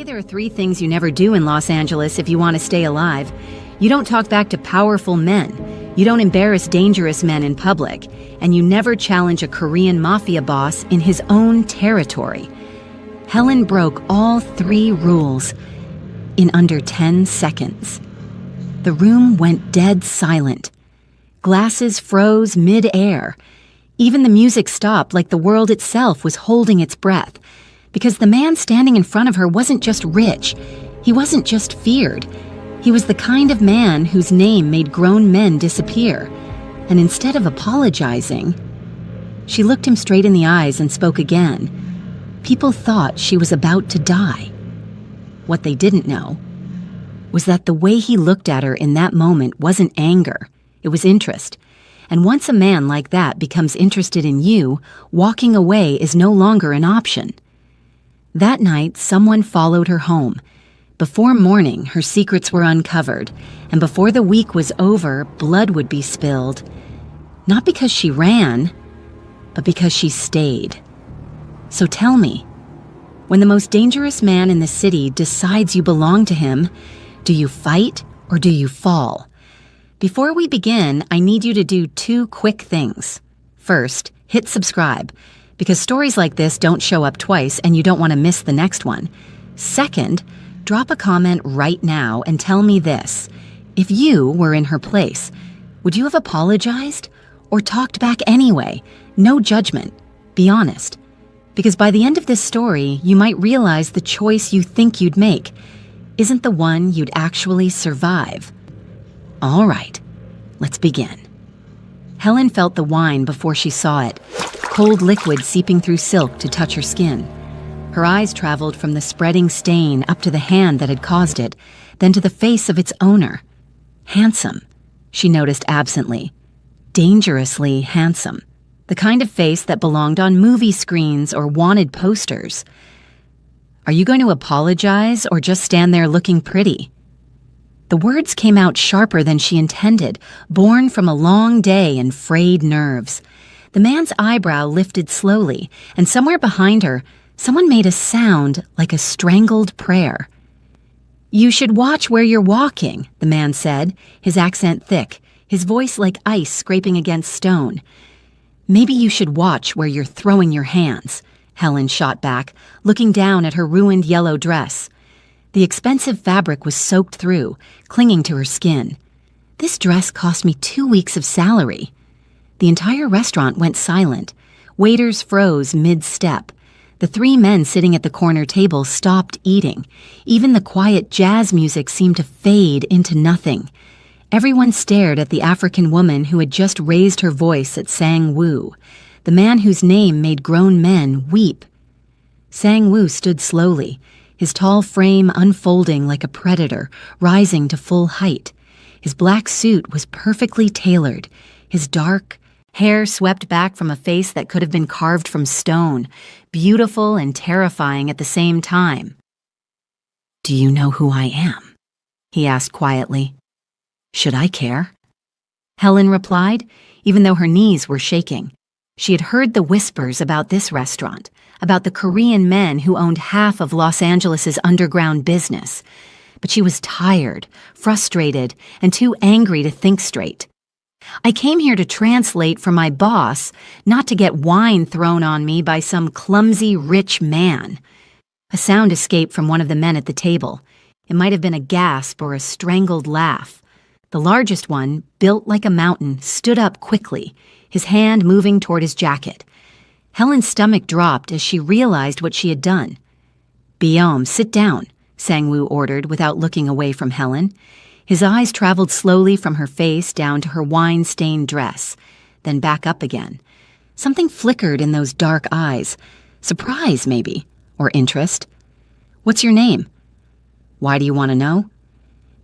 there are 3 things you never do in Los Angeles if you want to stay alive. You don't talk back to powerful men. You don't embarrass dangerous men in public. And you never challenge a Korean Mafia boss in his own territory. Helen broke all 3 rules in under 10 seconds. The room went dead silent. Glasses froze mid-air. Even the music stopped like the world itself was holding its breath. Because the man standing in front of her wasn't just rich. He wasn't just feared. He was the kind of man whose name made grown men disappear. And instead of apologizing, she looked him straight in the eyes and spoke again. People thought she was about to die. What they didn't know was that the way he looked at her in that moment wasn't anger. It was interest. And once a man like that becomes interested in you, walking away is no longer an option. That night, someone followed her home. Before morning, her secrets were uncovered, and before the week was over, blood would be spilled. Not because she ran, but because she stayed. So tell me, when the most dangerous man in the city decides you belong to him, do you fight or do you fall? Before we begin, I need you to do 2 quick things. First, hit subscribe, because stories like this don't show up twice and you don't want to miss the next one. Second, drop a comment right now and tell me this. If you were in her place, would you have apologized or talked back anyway? No judgment. Be honest. Because by the end of this story, you might realize the choice you think you'd make isn't the one you'd actually survive. All right, let's begin. Helen felt the wine before she saw it, cold liquid seeping through silk to touch her skin. Her eyes traveled from the spreading stain up to the hand that had caused it, then to the face of its owner. Handsome, she noticed absently. Dangerously handsome. The kind of face that belonged on movie screens or wanted posters. Are you going to apologize or just stand there looking pretty? The words came out sharper than she intended, born from a long day and frayed nerves. The man's eyebrow lifted slowly, and somewhere behind her, someone made a sound like a strangled prayer. "You should watch where you're walking," the man said, his accent thick, his voice like ice scraping against stone. "Maybe you should watch where you're throwing your hands," Helen shot back, looking down at her ruined yellow dress. The expensive fabric was soaked through, clinging to her skin. This dress cost me 2 weeks of salary. The entire restaurant went silent. Waiters froze mid-step. The 3 men sitting at the corner table stopped eating. Even the quiet jazz music seemed to fade into nothing. Everyone stared at the African woman who had just raised her voice at Sang-woo, the man whose name made grown men weep. Sang-woo stood slowly, his tall frame unfolding like a predator, rising to full height. His black suit was perfectly tailored, his dark hair swept back from a face that could have been carved from stone, beautiful and terrifying at the same time. "Do you know who I am?" he asked quietly. "Should I care?" Helen replied, even though her knees were shaking. She had heard the whispers about this restaurant, about the Korean men who owned half of Los Angeles's underground business. But she was tired, frustrated, and too angry to think straight. "I came here to translate for my boss, not to get wine thrown on me by some clumsy, rich man." A sound escaped from one of the men at the table. It might have been a gasp or a strangled laugh. The largest one, built like a mountain, stood up quickly, his hand moving toward his jacket. Helen's stomach dropped as she realized what she had done. "Biom, sit down," Sang-woo ordered without looking away from Helen. His eyes traveled slowly from her face down to her wine-stained dress, then back up again. Something flickered in those dark eyes. Surprise, maybe, or interest. "What's your name?" "Why do you want to know?"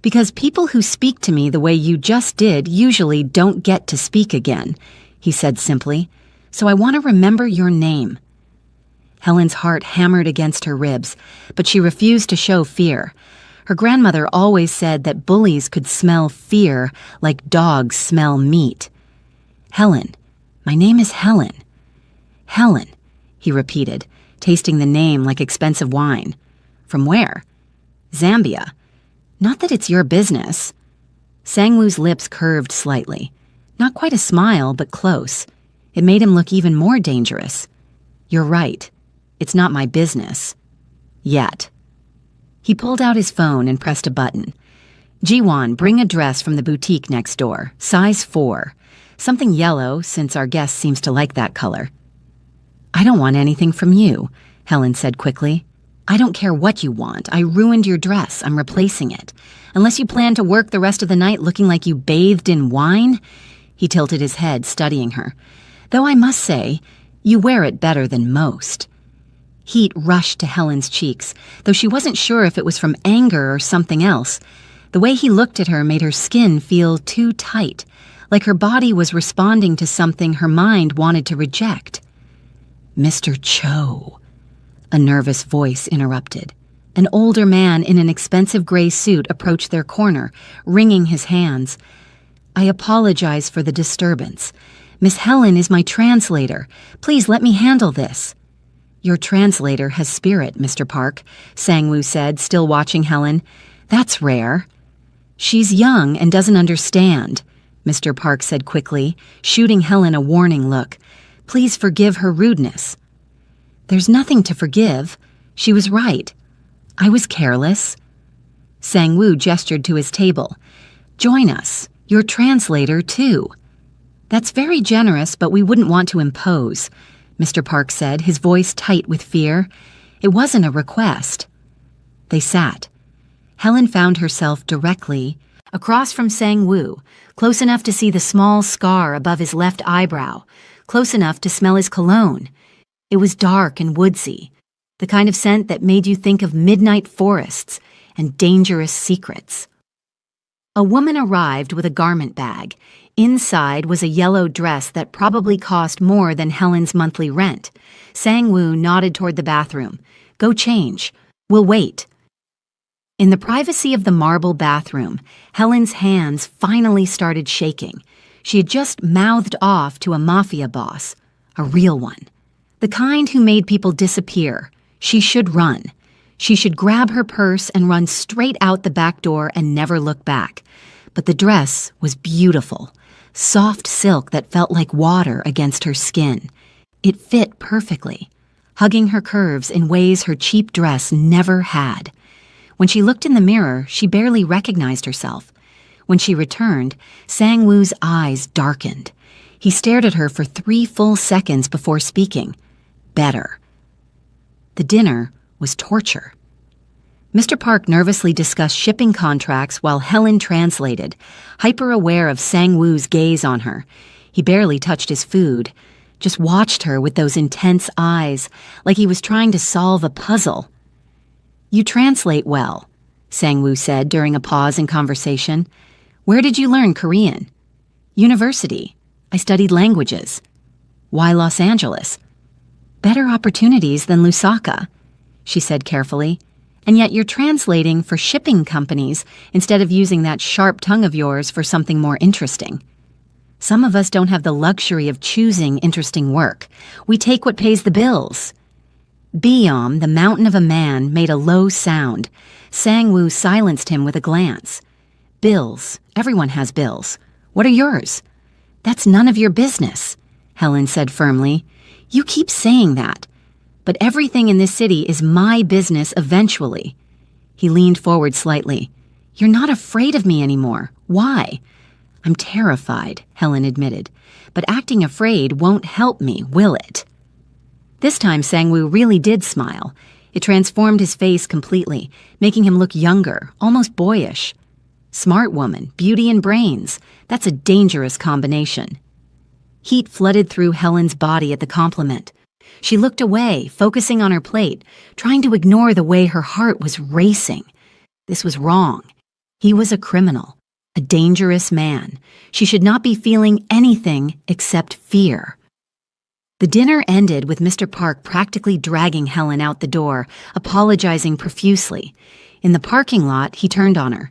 "Because people who speak to me the way you just did usually don't get to speak again," he said simply. "So I want to remember your name." Helen's heart hammered against her ribs, but she refused to show fear. Her grandmother always said that bullies could smell fear like dogs smell meat. "Helen. My name is Helen." "Helen," he repeated, tasting the name like expensive wine. "From where?" Zambia. Not that it's your business. Sang-woo's lips curved slightly. Not quite a smile, but close. It made him look even more dangerous. You're right. It's not my business. Yet. He pulled out his phone and pressed a button. Jiwon, bring a dress from the boutique next door, size 4. Something yellow, since our guest seems to like that color. I don't want anything from you, Helen said quickly. I don't care what you want. I ruined your dress. I'm replacing it. Unless you plan to work the rest of the night looking like you bathed in wine? He tilted his head, studying her. Though I must say, you wear it better than most. Heat rushed to Helen's cheeks, though she wasn't sure if it was from anger or something else. The way he looked at her made her skin feel too tight, like her body was responding to something her mind wanted to reject. Mr. Cho, a nervous voice interrupted. An older man in an expensive gray suit approached their corner, wringing his hands. I apologize for the disturbance. Miss Helen is my translator. Please let me handle this. Your translator has spirit, Mr. Park, Sang-woo said, still watching Helen. That's rare. She's young and doesn't understand, Mr. Park said quickly, shooting Helen a warning look. Please forgive her rudeness. There's nothing to forgive. She was right. I was careless. Sang-woo gestured to his table. Join us. Your translator, too. That's very generous, but we wouldn't want to impose, Mr. Park said, his voice tight with fear. It wasn't a request. They sat. Helen found herself directly across from Sang-woo, close enough to see the small scar above his left eyebrow, close enough to smell his cologne. It was dark and woodsy, the kind of scent that made you think of midnight forests and dangerous secrets. A woman arrived with a garment bag. Inside was a yellow dress that probably cost more than Helen's monthly rent. Sang-woo nodded toward the bathroom. Go change. We'll wait. In the privacy of the marble bathroom, Helen's hands finally started shaking. She had just mouthed off to a Mafia boss, a real one. The kind who made people disappear. She should run. She should grab her purse and run straight out the back door and never look back. But the dress was beautiful. Soft silk that felt like water against her skin. It fit perfectly, hugging her curves in ways her cheap dress never had. When she looked in the mirror, she barely recognized herself. When she returned, Sang-woo's eyes darkened. He stared at her for 3 full seconds before speaking. Better. The dinner was torture. Mr. Park nervously discussed shipping contracts while Helen translated, hyper-aware of Sang-woo's gaze on her. He barely touched his food, just watched her with those intense eyes, like he was trying to solve a puzzle. You translate well, Sang-woo said during a pause in conversation. Where did you learn Korean? University. I studied languages. Why Los Angeles? Better opportunities than Lusaka, she said carefully. And yet you're translating for shipping companies instead of using that sharp tongue of yours for something more interesting. Some of us don't have the luxury of choosing interesting work. We take what pays the bills. Biom, the mountain of a man, made a low sound. Sang-woo silenced him with a glance. Bills. Everyone has bills. What are yours? That's none of your business, Helen said firmly. You keep saying that. But everything in this city is my business eventually. He leaned forward slightly. You're not afraid of me anymore. Why? I'm terrified, Helen admitted. But acting afraid won't help me, will it? This time Sang-woo really did smile. It transformed his face completely, making him look younger, almost boyish. Smart woman, beauty and brains. That's a dangerous combination. Heat flooded through Helen's body at the compliment. She looked away, focusing on her plate, trying to ignore the way her heart was racing. This was wrong. He was a criminal, a dangerous man. She should not be feeling anything except fear. The dinner ended with Mr. Park practically dragging Helen out the door, apologizing profusely. In the parking lot, he turned on her.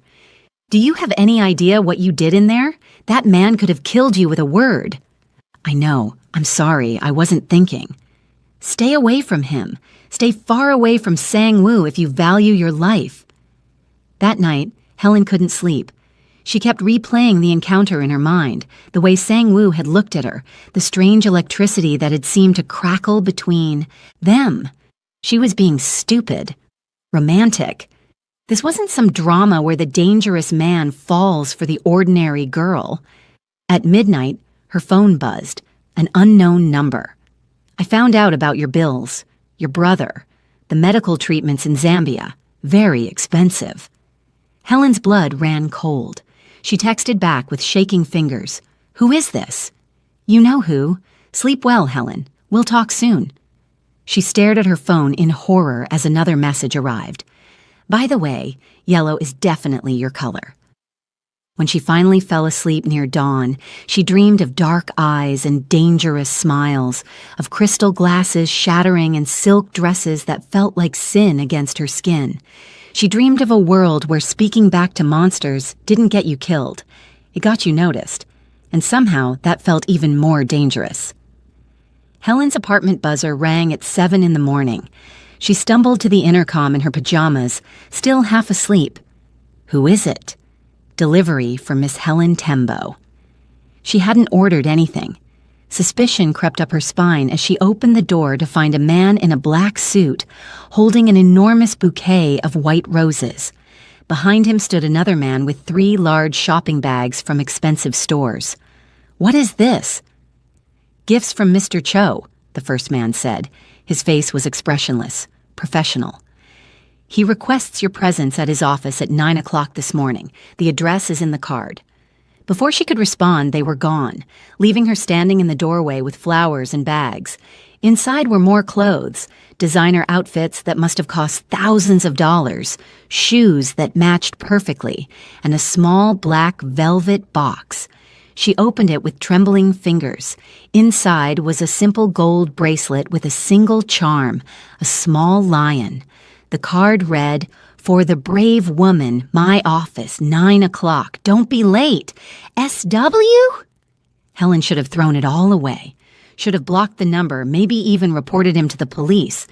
Do you have any idea what you did in there? That man could have killed you with a word. I know. I'm sorry. I wasn't thinking. Stay away from him. Stay far away from Sang-woo if you value your life. That night, Helen couldn't sleep. She kept replaying the encounter in her mind, the way Sang-woo had looked at her, the strange electricity that had seemed to crackle between them. She was being stupid, romantic. This wasn't some drama where the dangerous man falls for the ordinary girl. At midnight, her phone buzzed, an unknown number. "I found out about your bills, your brother, the medical treatments in Zambia, very expensive." Helen's blood ran cold. She texted back with shaking fingers. "Who is this?" "You know who. Sleep well, Helen. We'll talk soon." She stared at her phone in horror as another message arrived. "By the way, yellow is definitely your color." When she finally fell asleep near dawn, she dreamed of dark eyes and dangerous smiles, of crystal glasses shattering and silk dresses that felt like sin against her skin. She dreamed of a world where speaking back to monsters didn't get you killed. It got you noticed, and somehow that felt even more dangerous. Helen's apartment buzzer rang at 7 in the morning. She stumbled to the intercom in her pajamas, still half asleep. Who is it? Delivery for Miss Helen Tembo. She hadn't ordered anything. Suspicion crept up her spine as she opened the door to find a man in a black suit holding an enormous bouquet of white roses. Behind him stood another man with 3 large shopping bags from expensive stores. "What is this?" "Gifts from Mr. Cho," the first man said. His face was expressionless, professional. "He requests your presence at his office at 9 o'clock this morning. The address is in the card." Before she could respond, they were gone, leaving her standing in the doorway with flowers and bags. Inside were more clothes, designer outfits that must have cost thousands of dollars, shoes that matched perfectly, and a small black velvet box. She opened it with trembling fingers. Inside was a simple gold bracelet with a single charm, a small lion. The card read, "For the brave woman, my office, 9 o'clock. Don't be late. SW?" Helen should have thrown it all away. Should have blocked the number, maybe even reported him to the police.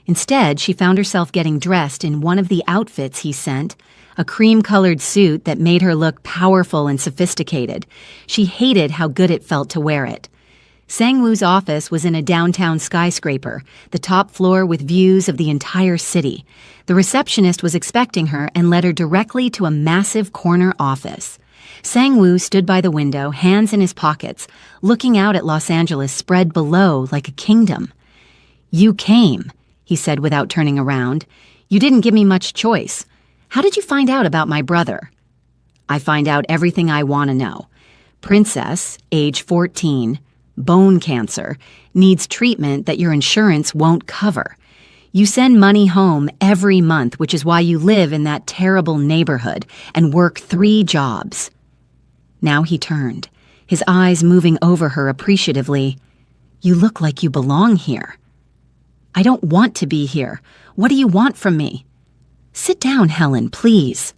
Instead, she found herself getting dressed in one of the outfits he sent, a cream-colored suit that made her look powerful and sophisticated. She hated how good it felt to wear it. Sang-woo's office was in a downtown skyscraper, the top floor with views of the entire city. The receptionist was expecting her and led her directly to a massive corner office. Sang-woo stood by the window, hands in his pockets, looking out at Los Angeles spread below like a kingdom. "You came," he said without turning around. "You didn't give me much choice. How did you find out about my brother?" "I find out everything I want to know. Princess, age 14, bone cancer, needs treatment that your insurance won't cover. You send money home every month, which is why you live in that terrible neighborhood and work 3 jobs." Now he turned, his eyes moving over her appreciatively. "You look like you belong here." "I don't want to be here. What do you want from me?" "Sit down, Helen, please."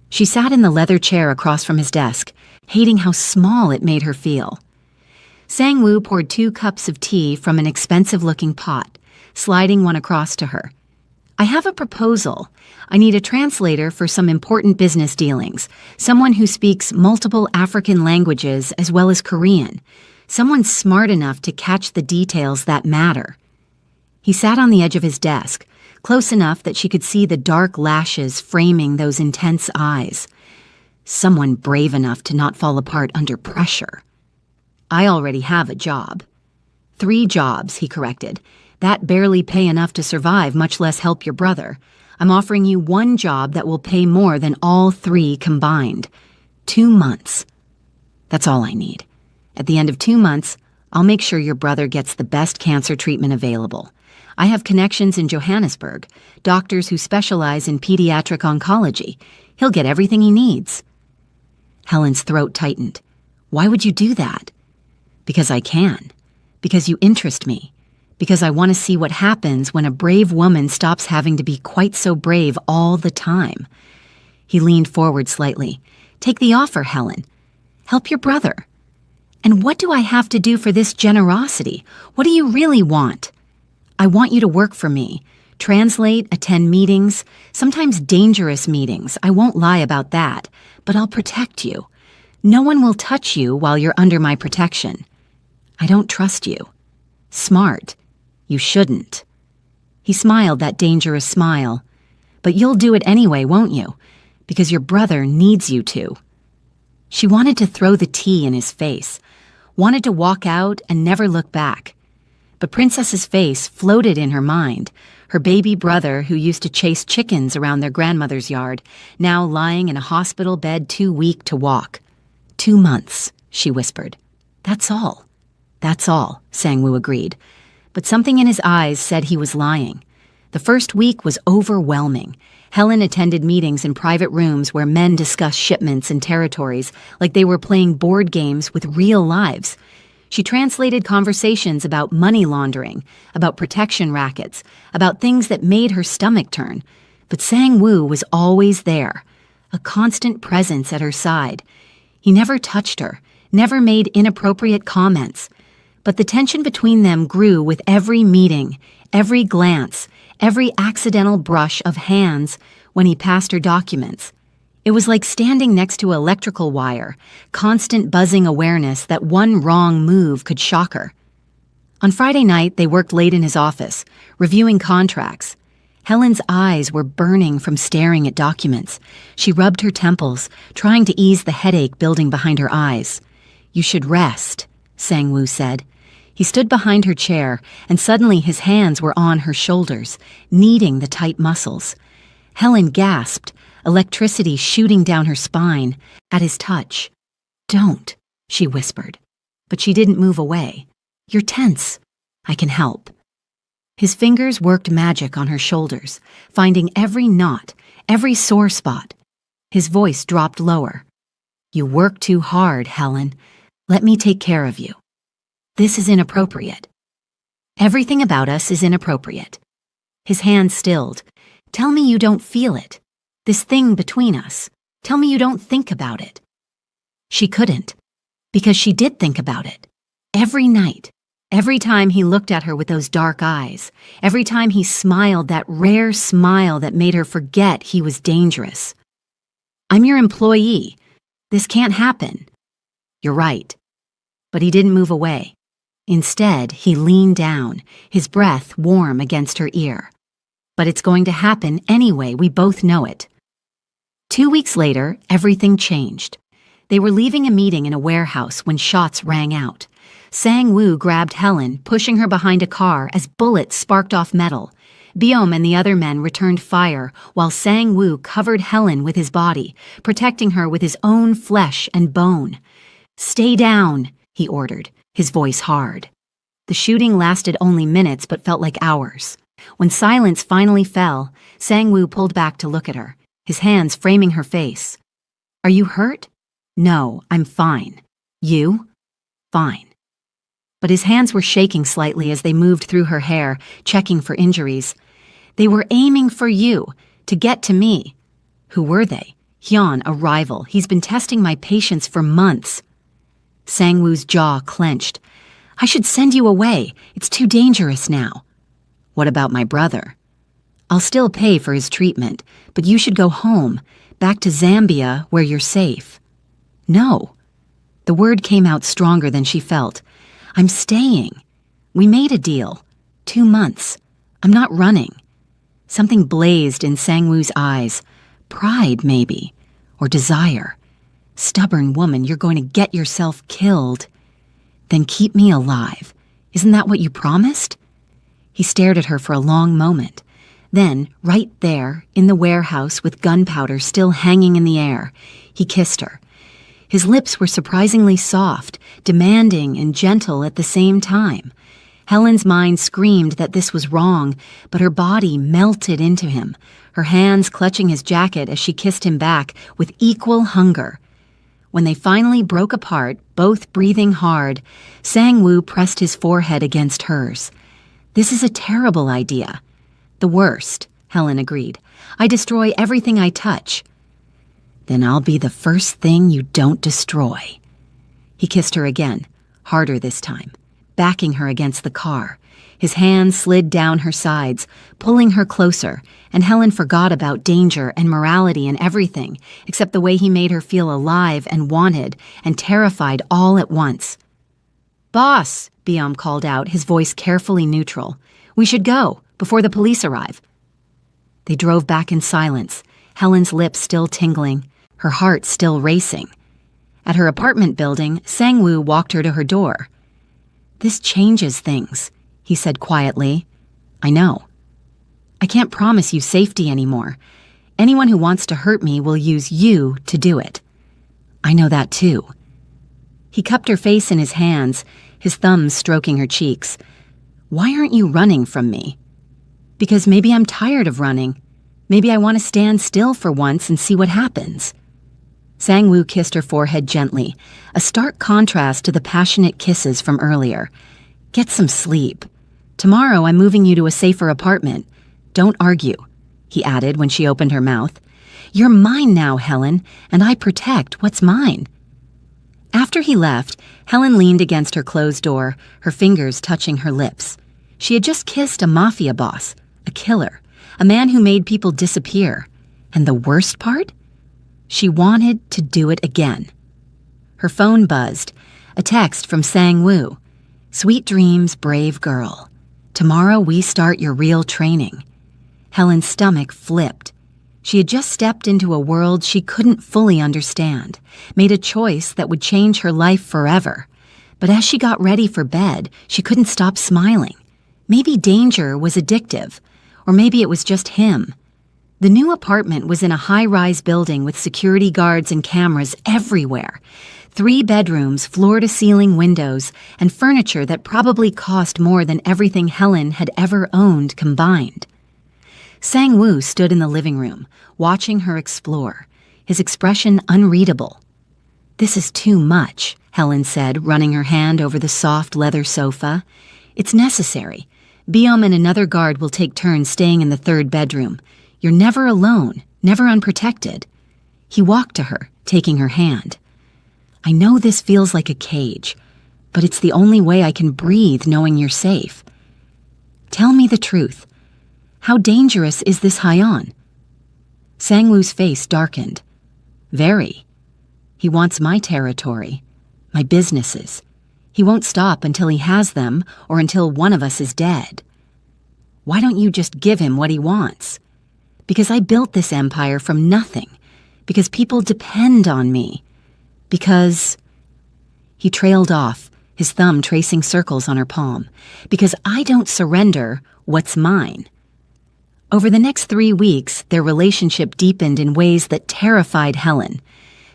She sat in the leather chair across from his desk, hating how small it made her feel. Sang-woo poured 2 cups of tea from an expensive-looking pot, sliding one across to her. "I have a proposal. I need a translator for some important business dealings, someone who speaks multiple African languages as well as Korean, someone smart enough to catch the details that matter." He sat on the edge of his desk, close enough that she could see the dark lashes framing those intense eyes. Someone brave enough to not fall apart under pressure. "I already have a job." 3 jobs, he corrected. "That barely pay enough to survive, much less help your brother. I'm offering you 1 job that will pay more than all 3 combined. 2 months. That's all I need. At the end of 2 months, I'll make sure your brother gets the best cancer treatment available. I have connections in Johannesburg, doctors who specialize in pediatric oncology. He'll get everything he needs." Helen's throat tightened. "Why would you do that?" "Because I can. Because you interest me. Because I want to see what happens when a brave woman stops having to be quite so brave all the time." He leaned forward slightly. "Take the offer, Helen. Help your brother." "And what do I have to do for this generosity? What do you really want?" "I want you to work for me. Translate, attend meetings, sometimes dangerous meetings. I won't lie about that, but I'll protect you. No one will touch you while you're under my protection. I don't trust you. Smart. You shouldn't. He smiled that dangerous smile. But you'll do it anyway, won't you? Because your brother needs you to. She wanted to throw the tea in his face, wanted to walk out and never look back. But Princess's face floated in her mind, her baby brother who used to chase chickens around their grandmother's yard, now lying in a hospital bed too weak to walk. 2 months, she whispered. That's all. That's all, Sang-woo agreed. But something in his eyes said he was lying. The first week was overwhelming. Helen attended meetings in private rooms where men discussed shipments and territories like they were playing board games with real lives. She translated conversations about money laundering, about protection rackets, about things that made her stomach turn. But Sang-woo was always there, a constant presence at her side. He never touched her, never made inappropriate comments. But the tension between them grew with every meeting, every glance, every accidental brush of hands when he passed her documents. It was like standing next to an electrical wire, constant buzzing awareness that one wrong move could shock her. On Friday night, they worked late in his office, reviewing contracts. Helen's eyes were burning from staring at documents. She rubbed her temples, trying to ease the headache building behind her eyes. You should rest, Sang-woo said. He stood behind her chair, and suddenly his hands were on her shoulders, kneading the tight muscles. Helen gasped, electricity shooting down her spine, at his touch. Don't, she whispered. But she didn't move away. You're tense. I can help. His fingers worked magic on her shoulders, finding every knot, every sore spot. His voice dropped lower. You work too hard, Helen. Let me take care of you. This is inappropriate. Everything about us is inappropriate. His hand stilled. Tell me you don't feel it. This thing between us. Tell me you don't think about it. She couldn't, because she did think about it. Every night, every time he looked at her with those dark eyes, every time he smiled that rare smile that made her forget he was dangerous. I'm your employee. This can't happen. You're right. But he didn't move away. Instead, he leaned down, his breath warm against her ear. But it's going to happen anyway, we both know it. 2 weeks later, everything changed. They were leaving a meeting in a warehouse when shots rang out. Sang-woo grabbed Helen, pushing her behind a car as bullets sparked off metal. Byom and the other men returned fire, while Sang-woo covered Helen with his body, protecting her with his own flesh and bone. Stay down, he ordered, his voice hard. The shooting lasted only minutes but felt like hours. When silence finally fell, Sang-woo pulled back to look at her, his hands framing her face. Are you hurt? No, I'm fine. You? Fine. But his hands were shaking slightly as they moved through her hair, checking for injuries. They were aiming for you, to get to me. Who were they? Hyun, a rival. He's been testing my patience for months. Sang-woo's jaw clenched. I should send you away. It's too dangerous now. What about my brother? I'll still pay for his treatment, but you should go home, back to Zambia where you're safe. No. The word came out stronger than she felt. I'm staying. We made a deal. 2 months. I'm not running. Something blazed in Sang-woo's eyes. Pride, maybe. Or desire. Stubborn woman, you're going to get yourself killed. Then keep me alive. Isn't that what you promised? He stared at her for a long moment. Then, right there, in the warehouse with gunpowder still hanging in the air, he kissed her. His lips were surprisingly soft, demanding and gentle at the same time. Helen's mind screamed that this was wrong, but her body melted into him, her hands clutching his jacket as she kissed him back with equal hunger. When they finally broke apart, both breathing hard, Sang-woo pressed his forehead against hers. This is a terrible idea. The worst, Helen agreed. I destroy everything I touch. Then I'll be the first thing you don't destroy. He kissed her again, harder this time. backing her against the car. His hands slid down her sides, pulling her closer, and Helen forgot about danger and morality and everything, except the way he made her feel alive and wanted and terrified all at once. "Boss," Biom called out, his voice carefully neutral. "We should go, before the police arrive." They drove back in silence, Helen's lips still tingling, her heart still racing. At her apartment building, Sang-woo walked her to her door. "This changes things," he said quietly. "I know. I can't promise you safety anymore. Anyone who wants to hurt me will use you to do it. I know that too." He cupped her face in his hands, his thumbs stroking her cheeks. "Why aren't you running from me?" "Because maybe I'm tired of running. Maybe I want to stand still for once and see what happens." Sang-woo kissed her forehead gently, a stark contrast to the passionate kisses from earlier. "Get some sleep. Tomorrow I'm moving you to a safer apartment. Don't argue," he added when she opened her mouth. "You're mine now, Helen, and I protect what's mine." After he left, Helen leaned against her closed door, her fingers touching her lips. She had just kissed a mafia boss, a killer, a man who made people disappear. And the worst part? She wanted to do it again. Her phone buzzed, a text from Sang-woo. "Sweet dreams, brave girl. Tomorrow we start your real training." Helen's stomach flipped. She had just stepped into a world she couldn't fully understand, made a choice that would change her life forever. But as she got ready for bed, she couldn't stop smiling. Maybe danger was addictive, or maybe it was just him. The new apartment was in a high-rise building with security guards and cameras everywhere. 3 bedrooms, floor-to-ceiling windows, and furniture that probably cost more than everything Helen had ever owned combined. Sang-woo stood in the living room, watching her explore, his expression unreadable. "This is too much," Helen said, running her hand over the soft leather sofa. "It's necessary. Biom and another guard will take turns staying in the 3rd bedroom. You're never alone, never unprotected." He walked to her, taking her hand. "I know this feels like a cage, but it's the only way I can breathe knowing you're safe. Tell me the truth. How dangerous is this Hyeon?" Sang-woo's face darkened. "Very. He wants my territory, my businesses. He won't stop until he has them or until one of us is dead. Why don't you just give him what he wants? Because I built this empire from nothing. Because people depend on me. Because..." He trailed off, his thumb tracing circles on her palm. "Because I don't surrender what's mine." Over the next 3 weeks, their relationship deepened in ways that terrified Helen.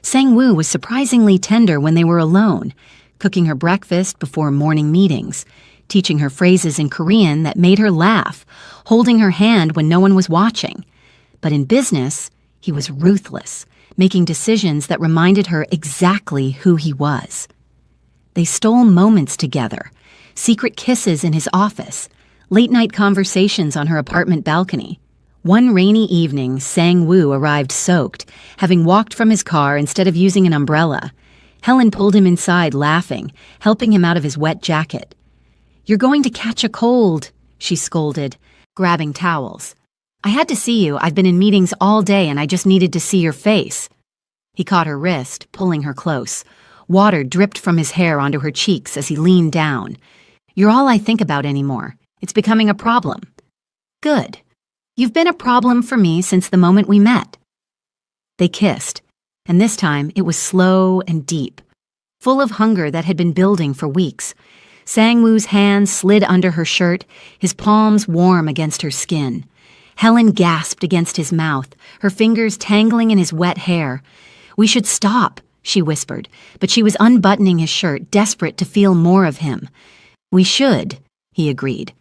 Sang-woo was surprisingly tender when they were alone, cooking her breakfast before morning meetings, teaching her phrases in Korean that made her laugh, holding her hand when no one was watching. But in business, he was ruthless, making decisions that reminded her exactly who he was. They stole moments together, secret kisses in his office, late-night conversations on her apartment balcony. One rainy evening, Sang-woo arrived soaked, having walked from his car instead of using an umbrella. Helen pulled him inside, laughing, helping him out of his wet jacket. "You're going to catch a cold," she scolded, grabbing towels. "I had to see you. I've been in meetings all day and I just needed to see your face." He caught her wrist, pulling her close. Water dripped from his hair onto her cheeks as he leaned down. "You're all I think about anymore. It's becoming a problem." "Good. You've been a problem for me since the moment we met." They kissed, and this time it was slow and deep, full of hunger that had been building for weeks. Sang-woo's hands slid under her shirt, his palms warm against her skin. Helen gasped against his mouth, her fingers tangling in his wet hair. "We should stop," she whispered, but she was unbuttoning his shirt, desperate to feel more of him. "We should," he agreed.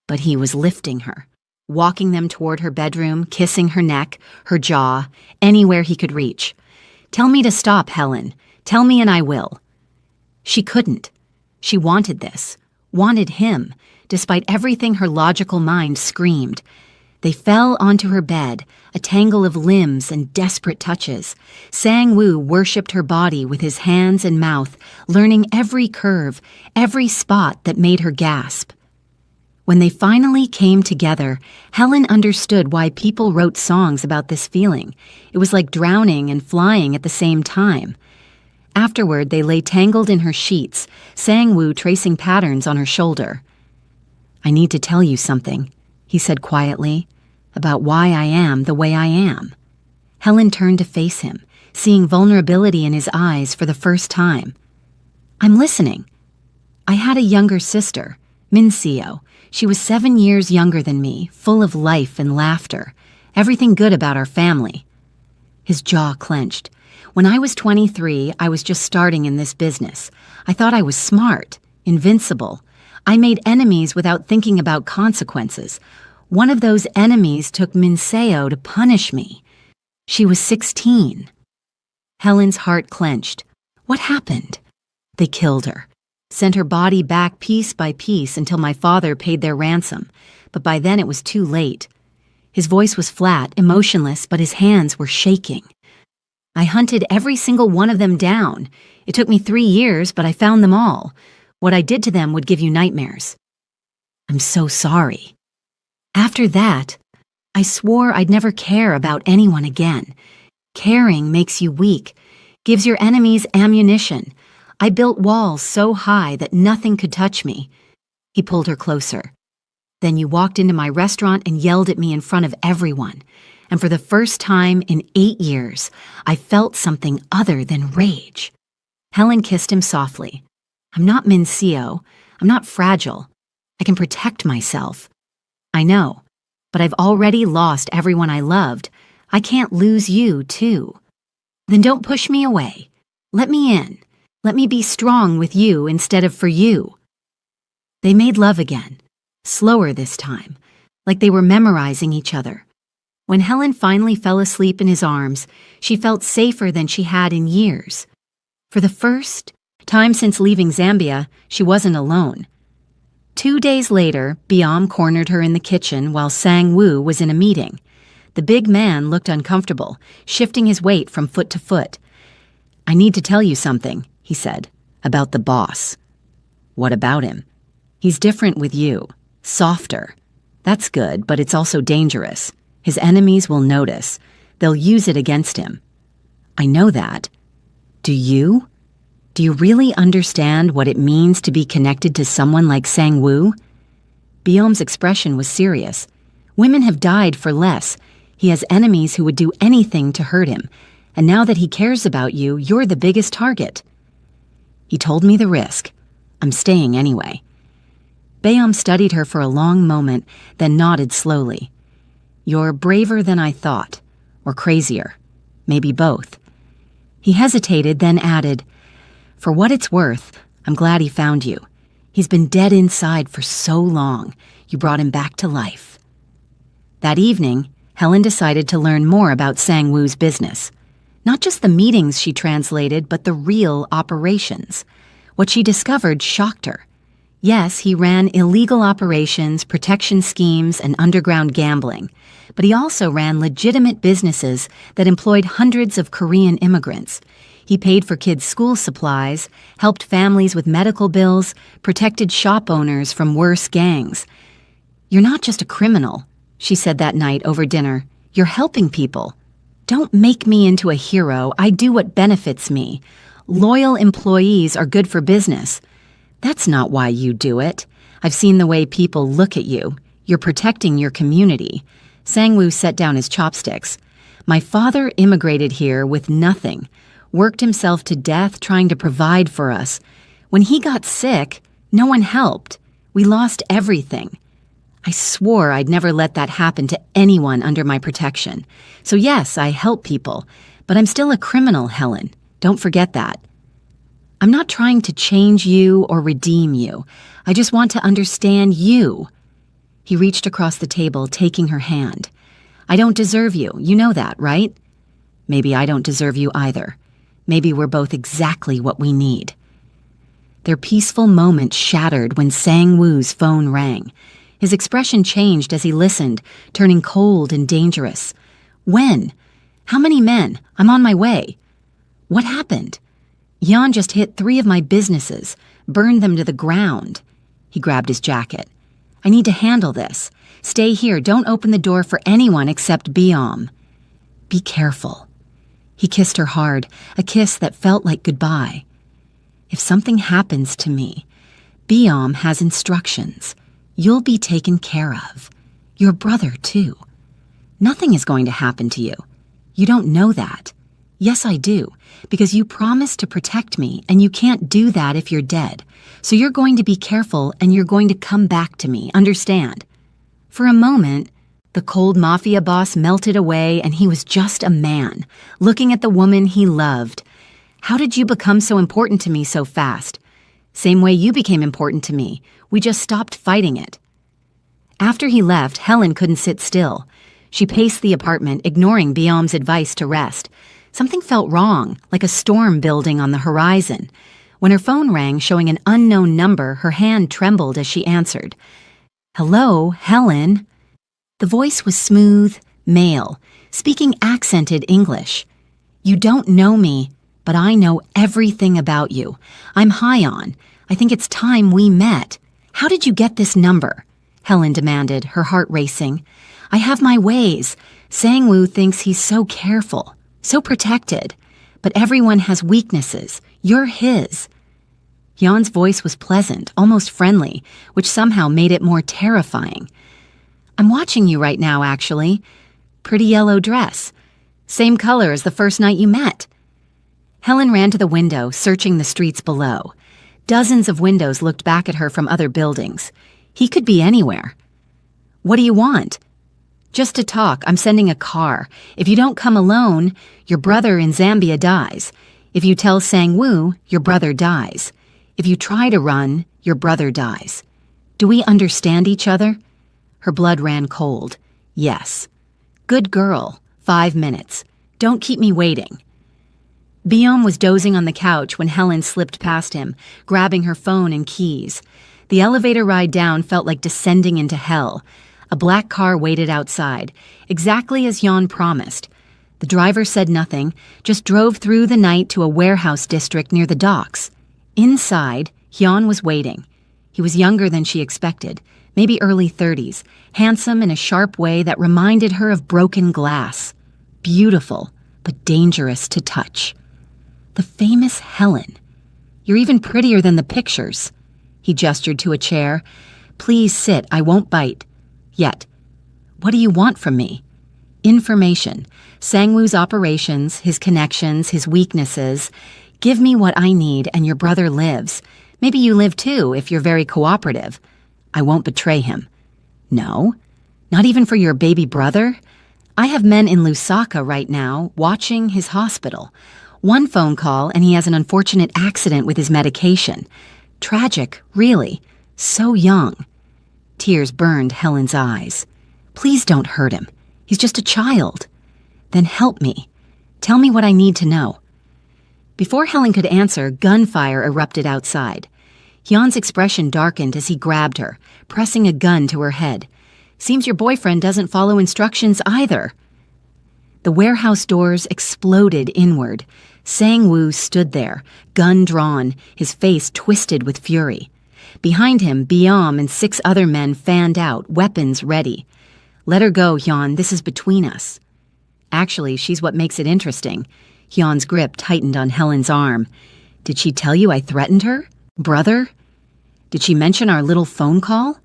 But he was lifting her, walking them toward her bedroom, kissing her neck, her jaw, anywhere he could reach. "Tell me to stop, Helen. Tell me and I will." She couldn't. She wanted this, wanted him, despite everything her logical mind screamed. They fell onto her bed, a tangle of limbs and desperate touches. Sang-woo worshipped her body with his hands and mouth, learning every curve, every spot that made her gasp. When they finally came together, Helen understood why people wrote songs about this feeling. It was like drowning and flying at the same time. Afterward, they lay tangled in her sheets, Sang-woo tracing patterns on her shoulder. "I need to tell you something," he said quietly, "about why I am the way I am." Helen turned to face him, seeing vulnerability in his eyes for the first time. "I'm listening." "I had a younger sister, Min-seo. She was 7 years younger than me, full of life and laughter. Everything good about our family." His jaw clenched. "When I was 23, I was just starting in this business. I thought I was smart, invincible. I made enemies without thinking about consequences. One of those enemies took Min-seo to punish me. She was 16. Helen's heart clenched. "What happened?" "They killed her. Sent her body back piece by piece until my father paid their ransom, but by then it was too late." His voice was flat, emotionless, but his hands were shaking. "I hunted every single one of them down. It took me 3 years, but I found them all. What I did to them would give you nightmares." "I'm so sorry." "After that, I swore I'd never care about anyone again. Caring makes you weak, gives your enemies ammunition. I built walls so high that nothing could touch me." He pulled her closer. "Then you walked into my restaurant and yelled at me in front of everyone. And for the first time in 8 years, I felt something other than rage." Helen kissed him softly. "I'm not Min-seo. I'm not fragile. I can protect myself." "I know, but I've already lost everyone I loved. I can't lose you, too." "Then don't push me away. Let me in. Let me be strong with you instead of for you." They made love again, slower this time, like they were memorizing each other. When Helen finally fell asleep in his arms, she felt safer than she had in years. For the first time since leaving Zambia, she wasn't alone. 2 days later, Biam cornered her in the kitchen while Sang-woo was in a meeting. The big man looked uncomfortable, shifting his weight from foot to foot. "I need to tell you something," he said, "about the boss." "What about him?" "He's different with you, softer. That's good, but it's also dangerous. His enemies will notice. They'll use it against him." "I know that. Do you? Do you really understand what it means to be connected to someone like Sang-woo?" Biom's expression was serious. "Women have died for less. He has enemies who would do anything to hurt him. And now that he cares about you, you're the biggest target." "He told me the risk. I'm staying anyway." Bayam studied her for a long moment, then nodded slowly. "You're braver than I thought, or crazier. Maybe both." He hesitated, then added, "For what it's worth, I'm glad he found you. He's been dead inside for so long. You brought him back to life." That evening, Helen decided to learn more about Sang-woo's business. Not just the meetings she translated, but the real operations. What she discovered shocked her. Yes, he ran illegal operations, protection schemes, and underground gambling, but he also ran legitimate businesses that employed hundreds of Korean immigrants. He paid for kids' school supplies, helped families with medical bills, protected shop owners from worse gangs. "You're not just a criminal," she said that night over dinner. "You're helping people. Don't make me into a hero. I do what benefits me. Loyal employees are good for business. That's not why you do it. I've seen the way people look at you. You're protecting your community." Sang-woo set down his chopsticks. "My father immigrated here with nothing, worked himself to death trying to provide for us. When he got sick, no one helped. We lost everything. I swore I'd never let that happen to anyone under my protection. So yes, I help people, but I'm still a criminal, Helen. Don't forget that. I'm not trying to change you or redeem you. I just want to understand you." He reached across the table, taking her hand. "I don't deserve you. You know that, right? Maybe I don't deserve you either. Maybe we're both exactly what we need." Their peaceful moment shattered when Sang-woo's phone rang. His expression changed as he listened, turning cold and dangerous. When? How many men? I'm on my way. What happened? Jan just hit 3 of my businesses, burned them to the ground. He grabbed his jacket. I need to handle this. Stay here, don't open the door for anyone except Biam. Be careful. He kissed her hard, a kiss that felt like goodbye. If something happens to me, Biam has instructions. You'll be taken care of. Your brother, too. Nothing is going to happen to you. You don't know that. Yes, I do, because you promised to protect me, and you can't do that if you're dead. So you're going to be careful, and you're going to come back to me, understand? For a moment, the cold Mafia boss melted away, and he was just a man, looking at the woman he loved. How did you become so important to me so fast? Same way you became important to me. We just stopped fighting it. After he left, Helen couldn't sit still. She paced the apartment, ignoring Biam's advice to rest. Something felt wrong, like a storm building on the horizon. When her phone rang, showing an unknown number, her hand trembled as she answered. Hello, Helen. The voice was smooth, male, speaking accented English. You don't know me, but I know everything about you. I'm Hyon. I think it's time we met. How did you get this number? Helen demanded, her heart racing. I have my ways. Sang-woo thinks he's so careful, so protected. But everyone has weaknesses. You're his. Jan's voice was pleasant, almost friendly, which somehow made it more terrifying. I'm watching you right now, actually. Pretty yellow dress. Same color as the first night you met. Helen ran to the window, searching the streets below. Dozens of windows looked back at her from other buildings. He could be anywhere. What do you want? Just to talk. I'm sending a car. If you don't come alone, your brother in Zambia dies. If you tell Sang-woo, your brother dies. If you try to run, your brother dies. Do we understand each other? Her blood ran cold. Yes. Good girl. 5 minutes. Don't keep me waiting. Biam was dozing on the couch when Helen slipped past him, grabbing her phone and keys. The elevator ride down felt like descending into hell. A black car waited outside, exactly as Jan promised. The driver said nothing, just drove through the night to a warehouse district near the docks. Inside, Jan was waiting. He was younger than she expected, maybe early 30s, handsome in a sharp way that reminded her of broken glass. Beautiful, but dangerous to touch. The famous Helen. You're even prettier than the pictures. He gestured to a chair. Please sit, I won't bite. Yet. What do you want from me? Information. Sang-woo's operations, his connections, his weaknesses. Give me what I need and your brother lives. Maybe you live too, if you're very cooperative. I won't betray him. No? Not even for your baby brother? I have men in Lusaka right now, watching his hospital. One phone call and he has an unfortunate accident with his medication. Tragic, really. So young. Tears burned Helen's eyes. Please don't hurt him. He's just a child. Then help me. Tell me what I need to know. Before Helen could answer, gunfire erupted outside. Hyun's expression darkened as he grabbed her, pressing a gun to her head. Seems your boyfriend doesn't follow instructions either. The warehouse doors exploded inward. Sang-woo stood there, gun drawn, his face twisted with fury. Behind him, Biam and 6 other men fanned out, weapons ready. Let her go, Hyun, this is between us. Actually, she's what makes it interesting. Hyun's grip tightened on Helen's arm. Did she tell you I threatened her? Brother? Did she mention our little phone call?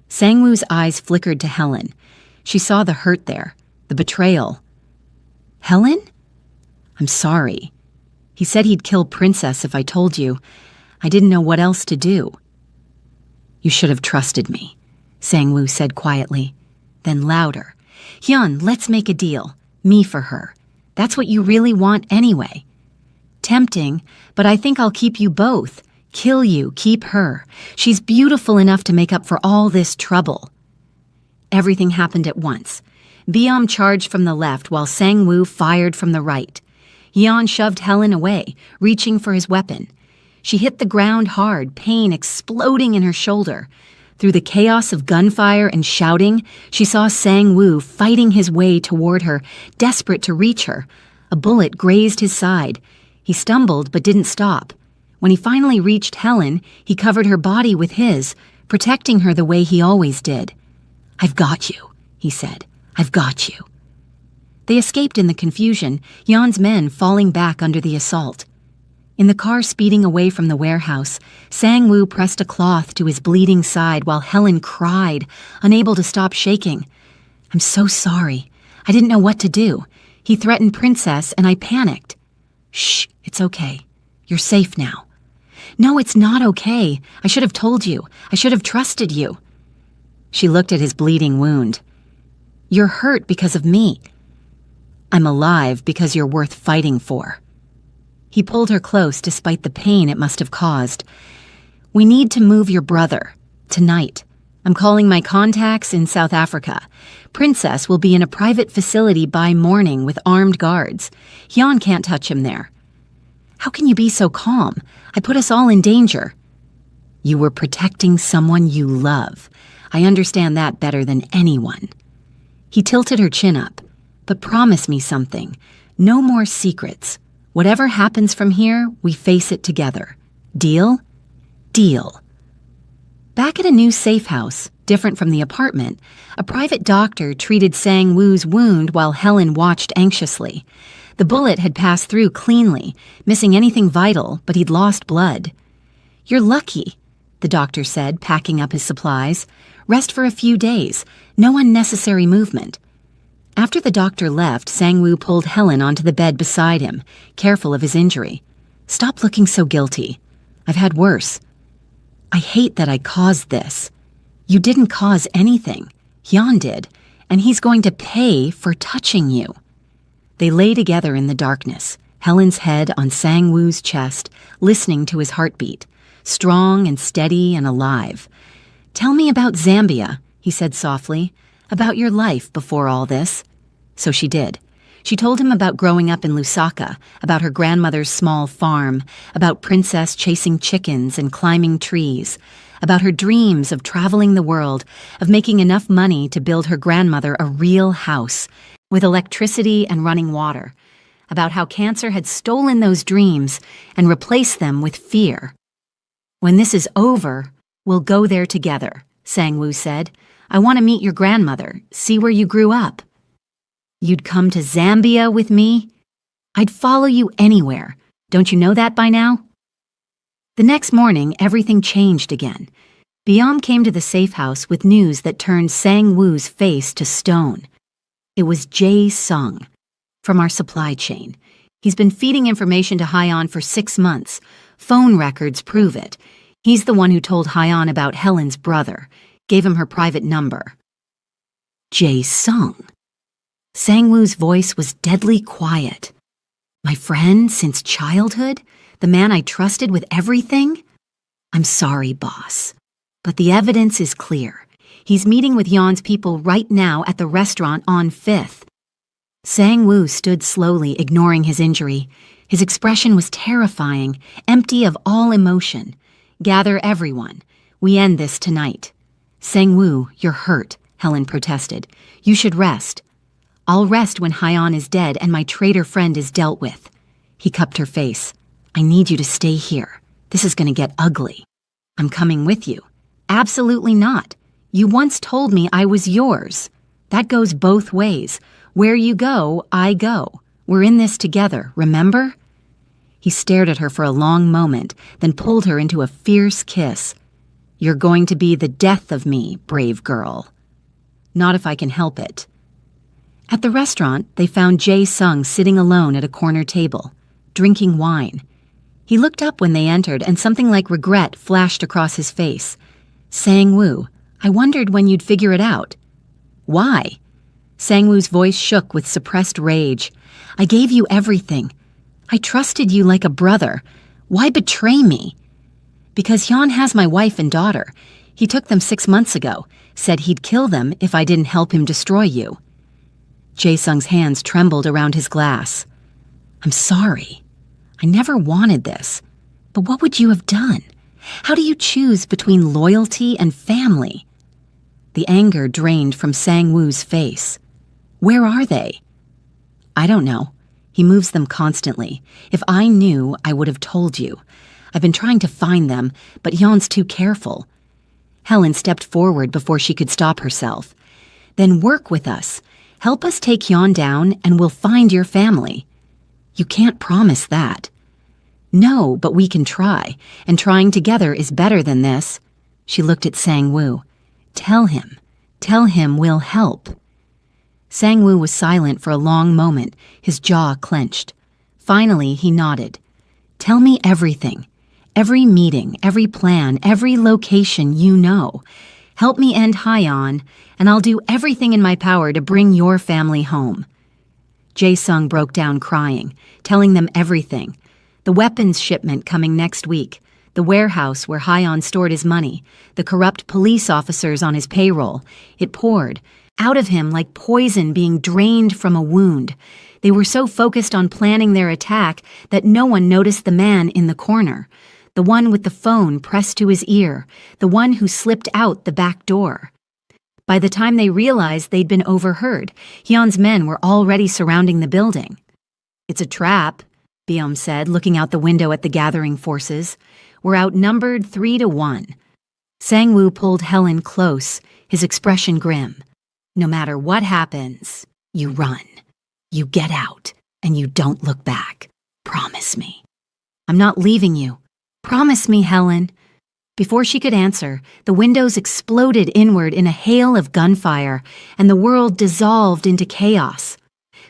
Sang-woo's eyes flickered to Helen. She saw the hurt there, the betrayal. Helen? I'm sorry. He said he'd kill Princess if I told you. I didn't know what else to do. You should have trusted me, Sang-woo said quietly. Then louder. Hyun, let's make a deal. Me for her. That's what you really want anyway. Tempting, but I think I'll keep you both. Kill you, keep her. She's beautiful enough to make up for all this trouble. Everything happened at once. Biam charged from the left while Sang-woo fired from the right. Hyun shoved Helen away, reaching for his weapon. She hit the ground hard, pain exploding in her shoulder. Through the chaos of gunfire and shouting, she saw Sang-woo fighting his way toward her, desperate to reach her. A bullet grazed his side. He stumbled but didn't stop. When he finally reached Helen, he covered her body with his, protecting her the way he always did. "I've got you," he said. "I've got you." They escaped in the confusion, Jan's men falling back under the assault. In the car speeding away from the warehouse, Sang-woo pressed a cloth to his bleeding side while Helen cried, unable to stop shaking. "I'm so sorry. I didn't know what to do. He threatened Princess and I panicked." "Shh, it's okay. You're safe now." "No, it's not okay. I should have told you. I should have trusted you." She looked at his bleeding wound. "You're hurt because of me. I'm alive because you're worth fighting for." He pulled her close despite the pain it must have caused. "We need to move your brother. Tonight. I'm calling my contacts in South Africa. Princess will be in a private facility by morning with armed guards. Hyun can't touch him there." "How can you be so calm? I put us all in danger." "You were protecting someone you love. I understand that better than anyone." He tilted her chin up. "But promise me something. No more secrets. Whatever happens from here, we face it together. Deal?" "Deal." Back at a new safe house, different from the apartment, a private doctor treated Sang-woo's wound while Helen watched anxiously. The bullet had passed through cleanly, missing anything vital, but he'd lost blood. "You're lucky," the doctor said, packing up his supplies. "Rest for a few days. No unnecessary movement." After the doctor left, Sang-woo pulled Helen onto the bed beside him, careful of his injury. "Stop looking so guilty. I've had worse. I hate that I caused this. You didn't cause anything. Hyun did, and he's going to pay for touching you." They lay together in the darkness, Helen's head on Sang-woo's chest, listening to his heartbeat, strong and steady and alive. "Tell me about Zambia," he said softly, "about your life before all this." So she did. She told him about growing up in Lusaka, about her grandmother's small farm, about Princess chasing chickens and climbing trees, about her dreams of traveling the world, of making enough money to build her grandmother a real house, with electricity and running water, about how cancer had stolen those dreams and replaced them with fear. "When this is over, we'll go there together," Sang-woo said. "I want to meet your grandmother, see where you grew up." "You'd come to Zambia with me? I'd follow you anywhere. Don't you know that by now?" The next morning, everything changed again. Byam came to the safe house with news that turned Sang-woo's face to stone. It was Jae-sung, from our supply chain. He's been feeding information to Hyeon for 6 months. Phone records prove it. He's the one who told Hyeon about Helen's brother, gave him her private number. Jae-sung. Sang-woo's voice was deadly quiet. "My friend since childhood? The man I trusted with everything? I'm sorry, boss. But the evidence is clear. He's meeting with Yeon's people right now at the restaurant on 5th. Sang-woo stood slowly, ignoring his injury. His expression was terrifying, empty of all emotion. "Gather everyone. We end this tonight." "Sang-woo, you're hurt," Helen protested. "You should rest." "I'll rest when Hyeon is dead and my traitor friend is dealt with." He cupped her face. "I need you to stay here. This is going to get ugly." "I'm coming with you." "Absolutely not. You once told me I was yours. That goes both ways. Where you go, I go. We're in this together, remember?" He stared at her for a long moment, then pulled her into a fierce kiss. "You're going to be the death of me, brave girl." "Not if I can help it." At the restaurant, they found Jae-sung sitting alone at a corner table, drinking wine. He looked up when they entered, and something like regret flashed across his face. "Sang-woo, I wondered when you'd figure it out." "Why?" Sang-woo's voice shook with suppressed rage. "I gave you everything. I trusted you like a brother. Why betray me?" "Because Hyun has my wife and daughter. He took them 6 months ago, said he'd kill them if I didn't help him destroy you." Jae-sung's hands trembled around his glass. "I'm sorry. I never wanted this. But what would you have done? How do you choose between loyalty and family? The anger drained from Sang-woo's face. Where are they? I don't know. He moves them constantly. If I knew, I would have told you. I've been trying to find them, but Yon's too careful. Helen stepped forward before she could stop herself. Then work with us. Help us take Yon down, and we'll find your family. You can't promise that. No, but we can try, and trying together is better than this. She looked at Sang-woo. Tell him we'll help. Sang-woo was silent for a long moment, his jaw clenched. Finally, he nodded. Tell me everything. Every meeting, every plan, every location you know. Help me end Hyon, and I'll do everything in my power to bring your family home. Jae-sung broke down crying, telling them everything. The weapons shipment coming next week, the warehouse where Hyon stored his money, the corrupt police officers on his payroll. It poured out of him like poison being drained from a wound. They were so focused on planning their attack that no one noticed the man in the corner, the one with the phone pressed to his ear, the one who slipped out the back door. By the time they realized they'd been overheard, Hyun's men were already surrounding the building. It's a trap, Byum said, looking out the window at the gathering forces. We're outnumbered 3-1. Sang-woo pulled Helen close, his expression grim. No matter what happens, you run. You get out, and you don't look back. Promise me. I'm not leaving you. Promise me, Helen. Before she could answer, the windows exploded inward in a hail of gunfire, and the world dissolved into chaos.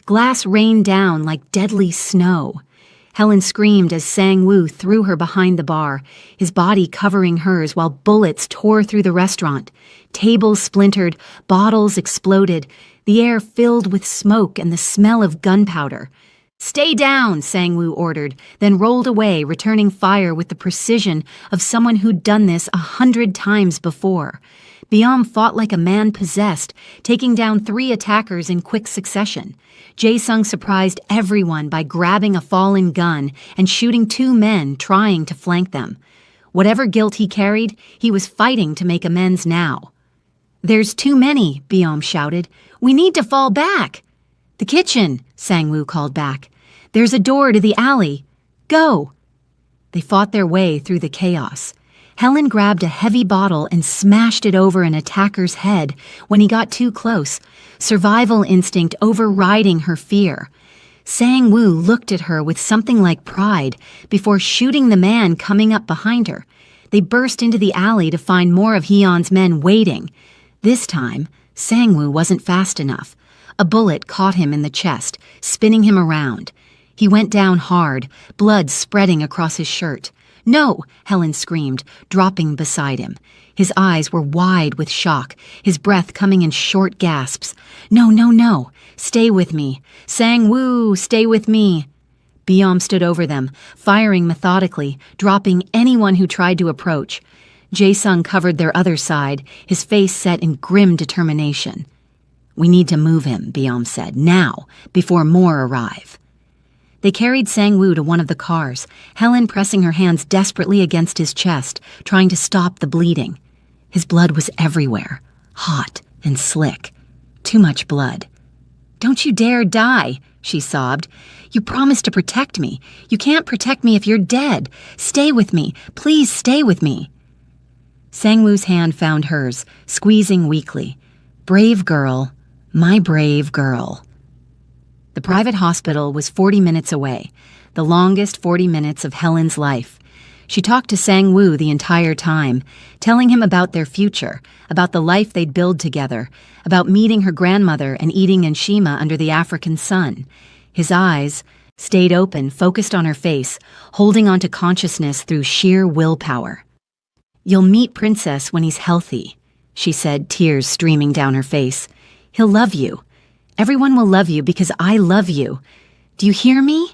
Glass rained down like deadly snow. Helen screamed as Sang-woo threw her behind the bar, his body covering hers while bullets tore through the restaurant. Tables splintered, bottles exploded, the air filled with smoke and the smell of gunpowder. Stay down, Sang-woo ordered, then rolled away, returning fire with the precision of someone who'd done this 100 times before. Byum fought like a man possessed, taking down 3 attackers in quick succession. Jae-sung surprised everyone by grabbing a fallen gun and shooting 2 men trying to flank them. Whatever guilt he carried, he was fighting to make amends now. There's too many, Byum shouted. We need to fall back. The kitchen, Sang-woo called back. There's a door to the alley. Go. They fought their way through the chaos. Helen grabbed a heavy bottle and smashed it over an attacker's head when he got too close, survival instinct overriding her fear. Sang-woo looked at her with something like pride before shooting the man coming up behind her. They burst into the alley to find more of Hyun's men waiting. This time, Sang-woo wasn't fast enough. A bullet caught him in the chest, spinning him around. He went down hard, blood spreading across his shirt. No, Helen screamed, dropping beside him. His eyes were wide with shock, his breath coming in short gasps. No, no, no. Stay with me. Sang-woo, stay with me. Byum stood over them, firing methodically, dropping anyone who tried to approach. Jae-sung covered their other side, his face set in grim determination. We need to move him, Byum said, now, before more arrive. They carried Sang-woo to one of the cars, Helen pressing her hands desperately against his chest, trying to stop the bleeding. His blood was everywhere, hot and slick. Too much blood. Don't you dare die, she sobbed. You promised to protect me. You can't protect me if you're dead. Stay with me. Please stay with me. Sang-woo's hand found hers, squeezing weakly. Brave girl, my brave girl. The private hospital was 40 minutes away, the longest 40 minutes of Helen's life. She talked to Sang-woo the entire time, telling him about their future, about the life they'd build together, about meeting her grandmother and eating enshima under the African sun. His eyes stayed open, focused on her face, holding on to consciousness through sheer willpower. You'll meet Princess when he's healthy, she said, tears streaming down her face. He'll love you. Everyone will love you because I love you. Do you hear me?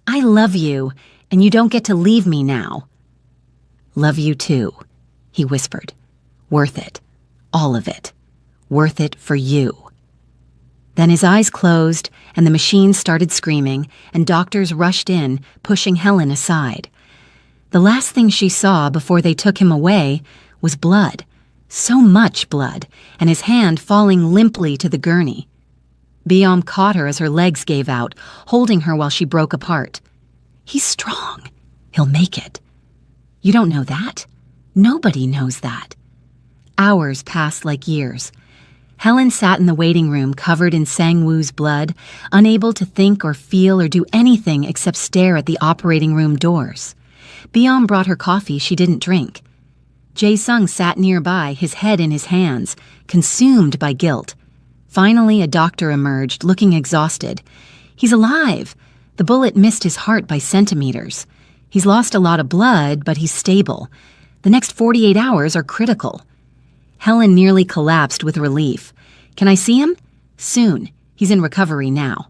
I love you, and you don't get to leave me now. Love you too, he whispered. Worth it. All of it. Worth it for you. Then his eyes closed, and the machine started screaming, and doctors rushed in, pushing Helen aside. The last thing she saw before they took him away was blood. So much blood, and his hand falling limply to the gurney. Biam caught her as her legs gave out, holding her while she broke apart. He's strong. He'll make it. You don't know that? Nobody knows that. Hours passed like years. Helen sat in the waiting room covered in Sang-woo's blood, unable to think or feel or do anything except stare at the operating room doors. Biam brought her coffee she didn't drink. Jae-sung sat nearby, his head in his hands, consumed by guilt. Finally, a doctor emerged, looking exhausted. He's alive. The bullet missed his heart by centimeters. He's lost a lot of blood, but he's stable. The next 48 hours are critical. Helen nearly collapsed with relief. Can I see him? Soon. He's in recovery now.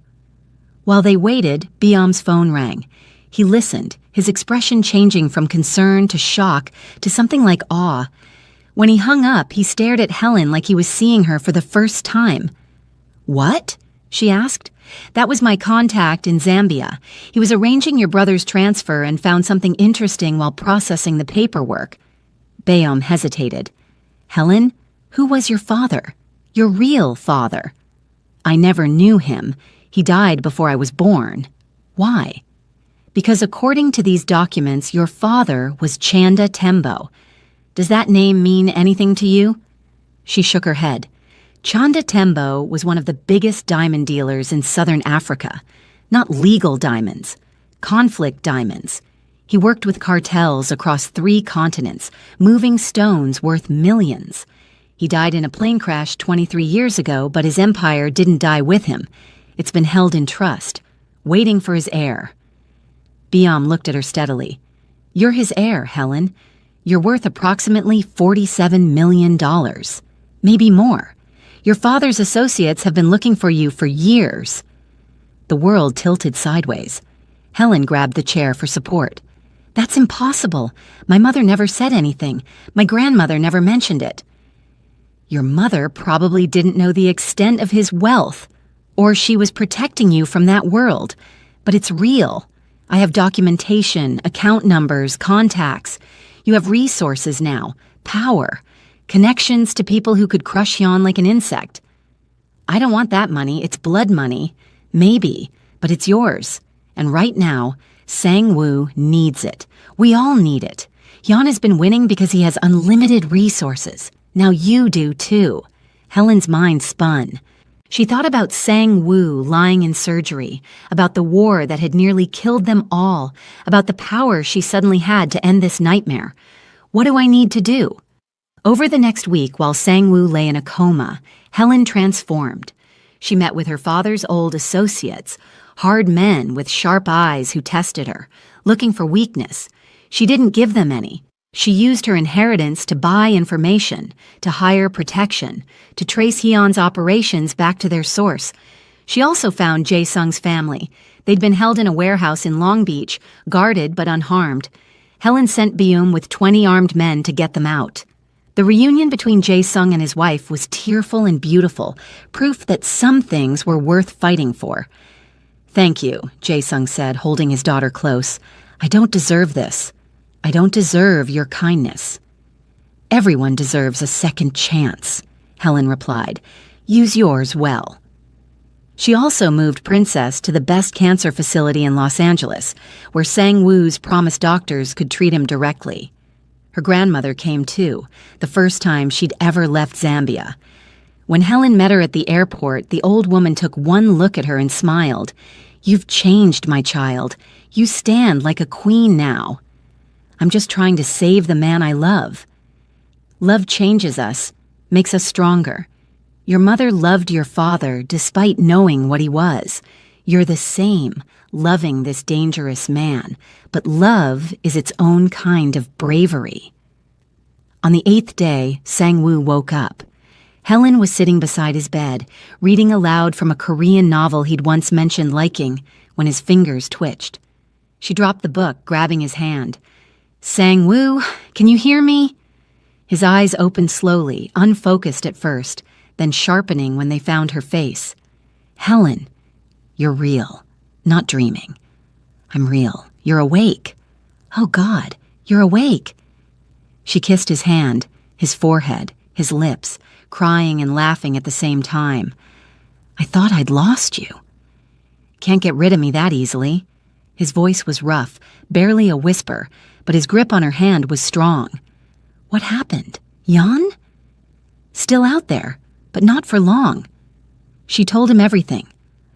While they waited, Biam's phone rang. He listened, his expression changing from concern to shock to something like awe. When he hung up, he stared at Helen like he was seeing her for the first time. What? She asked. That was my contact in Zambia. He was arranging your brother's transfer and found something interesting while processing the paperwork. Biam hesitated. Helen, who was your father? Your real father? I never knew him. He died before I was born. Why? Because according to these documents, your father was Chanda Tembo. Does that name mean anything to you? She shook her head. Chanda Tembo was one of the biggest diamond dealers in southern Africa. Not legal diamonds, conflict diamonds. He worked with cartels across 3 continents, moving stones worth millions. He died in a plane crash 23 years ago, but his empire didn't die with him. It's been held in trust, waiting for his heir. Biam looked at her steadily. You're his heir, Helen. You're worth approximately $47 million. Maybe more. Your father's associates have been looking for you for years. The world tilted sideways. Helen grabbed the chair for support. That's impossible. My mother never said anything. My grandmother never mentioned it. Your mother probably didn't know the extent of his wealth, or she was protecting you from that world. But it's real. I have documentation, account numbers, contacts. You have resources now, power, connections to people who could crush Hyun like an insect. I don't want that money. It's blood money. Maybe, but it's yours. And right now, Sang-woo needs it. We all need it. Hyun has been winning because he has unlimited resources. Now you do too. Helen's mind spun. She thought about Sang-woo lying in surgery, about the war that had nearly killed them all, about the power she suddenly had to end this nightmare. What do I need to do? Over the next week, while Sang-woo lay in a coma, Helen transformed. She met with her father's old associates, hard men with sharp eyes who tested her, looking for weakness. She didn't give them any. She used her inheritance to buy information, to hire protection, to trace Hyun's operations back to their source. She also found Jae-sung's family. They'd been held in a warehouse in Long Beach, guarded but unharmed. Helen sent Byum with 20 armed men to get them out. The reunion between Jae-sung and his wife was tearful and beautiful, proof that some things were worth fighting for. Thank you, Jae-sung said, holding his daughter close. I don't deserve this. I don't deserve your kindness. Everyone deserves a second chance, Helen replied. Use yours well. She also moved Princess to the best cancer facility in Los Angeles, where Sang-woo's promised doctors could treat him directly. Her grandmother came too, the first time she'd ever left Zambia. When Helen met her at the airport, the old woman took one look at her and smiled. You've changed, my child. You stand like a queen now. I'm just trying to save the man I love. Love changes us, makes us stronger. Your mother loved your father despite knowing what he was. You're the same, loving this dangerous man, but love is its own kind of bravery. On the 8th day, Sang-woo woke up. Helen was sitting beside his bed, reading aloud from a Korean novel he'd once mentioned liking, when his fingers twitched. She dropped the book, grabbing his hand. Sang-woo, can you hear me? His eyes opened slowly, unfocused at first, then sharpening when they found her face. Helen, you're real, not dreaming. I'm real. You're awake. Oh, God, You're awake." She kissed his hand, his forehead, his lips, crying and laughing at the same time. "I thought I'd lost you." "Can't get rid of me that easily." His voice was rough, barely a whisper, but his grip on her hand was strong. "What happened? Jan?" "Still out there, but not for long." She told him everything.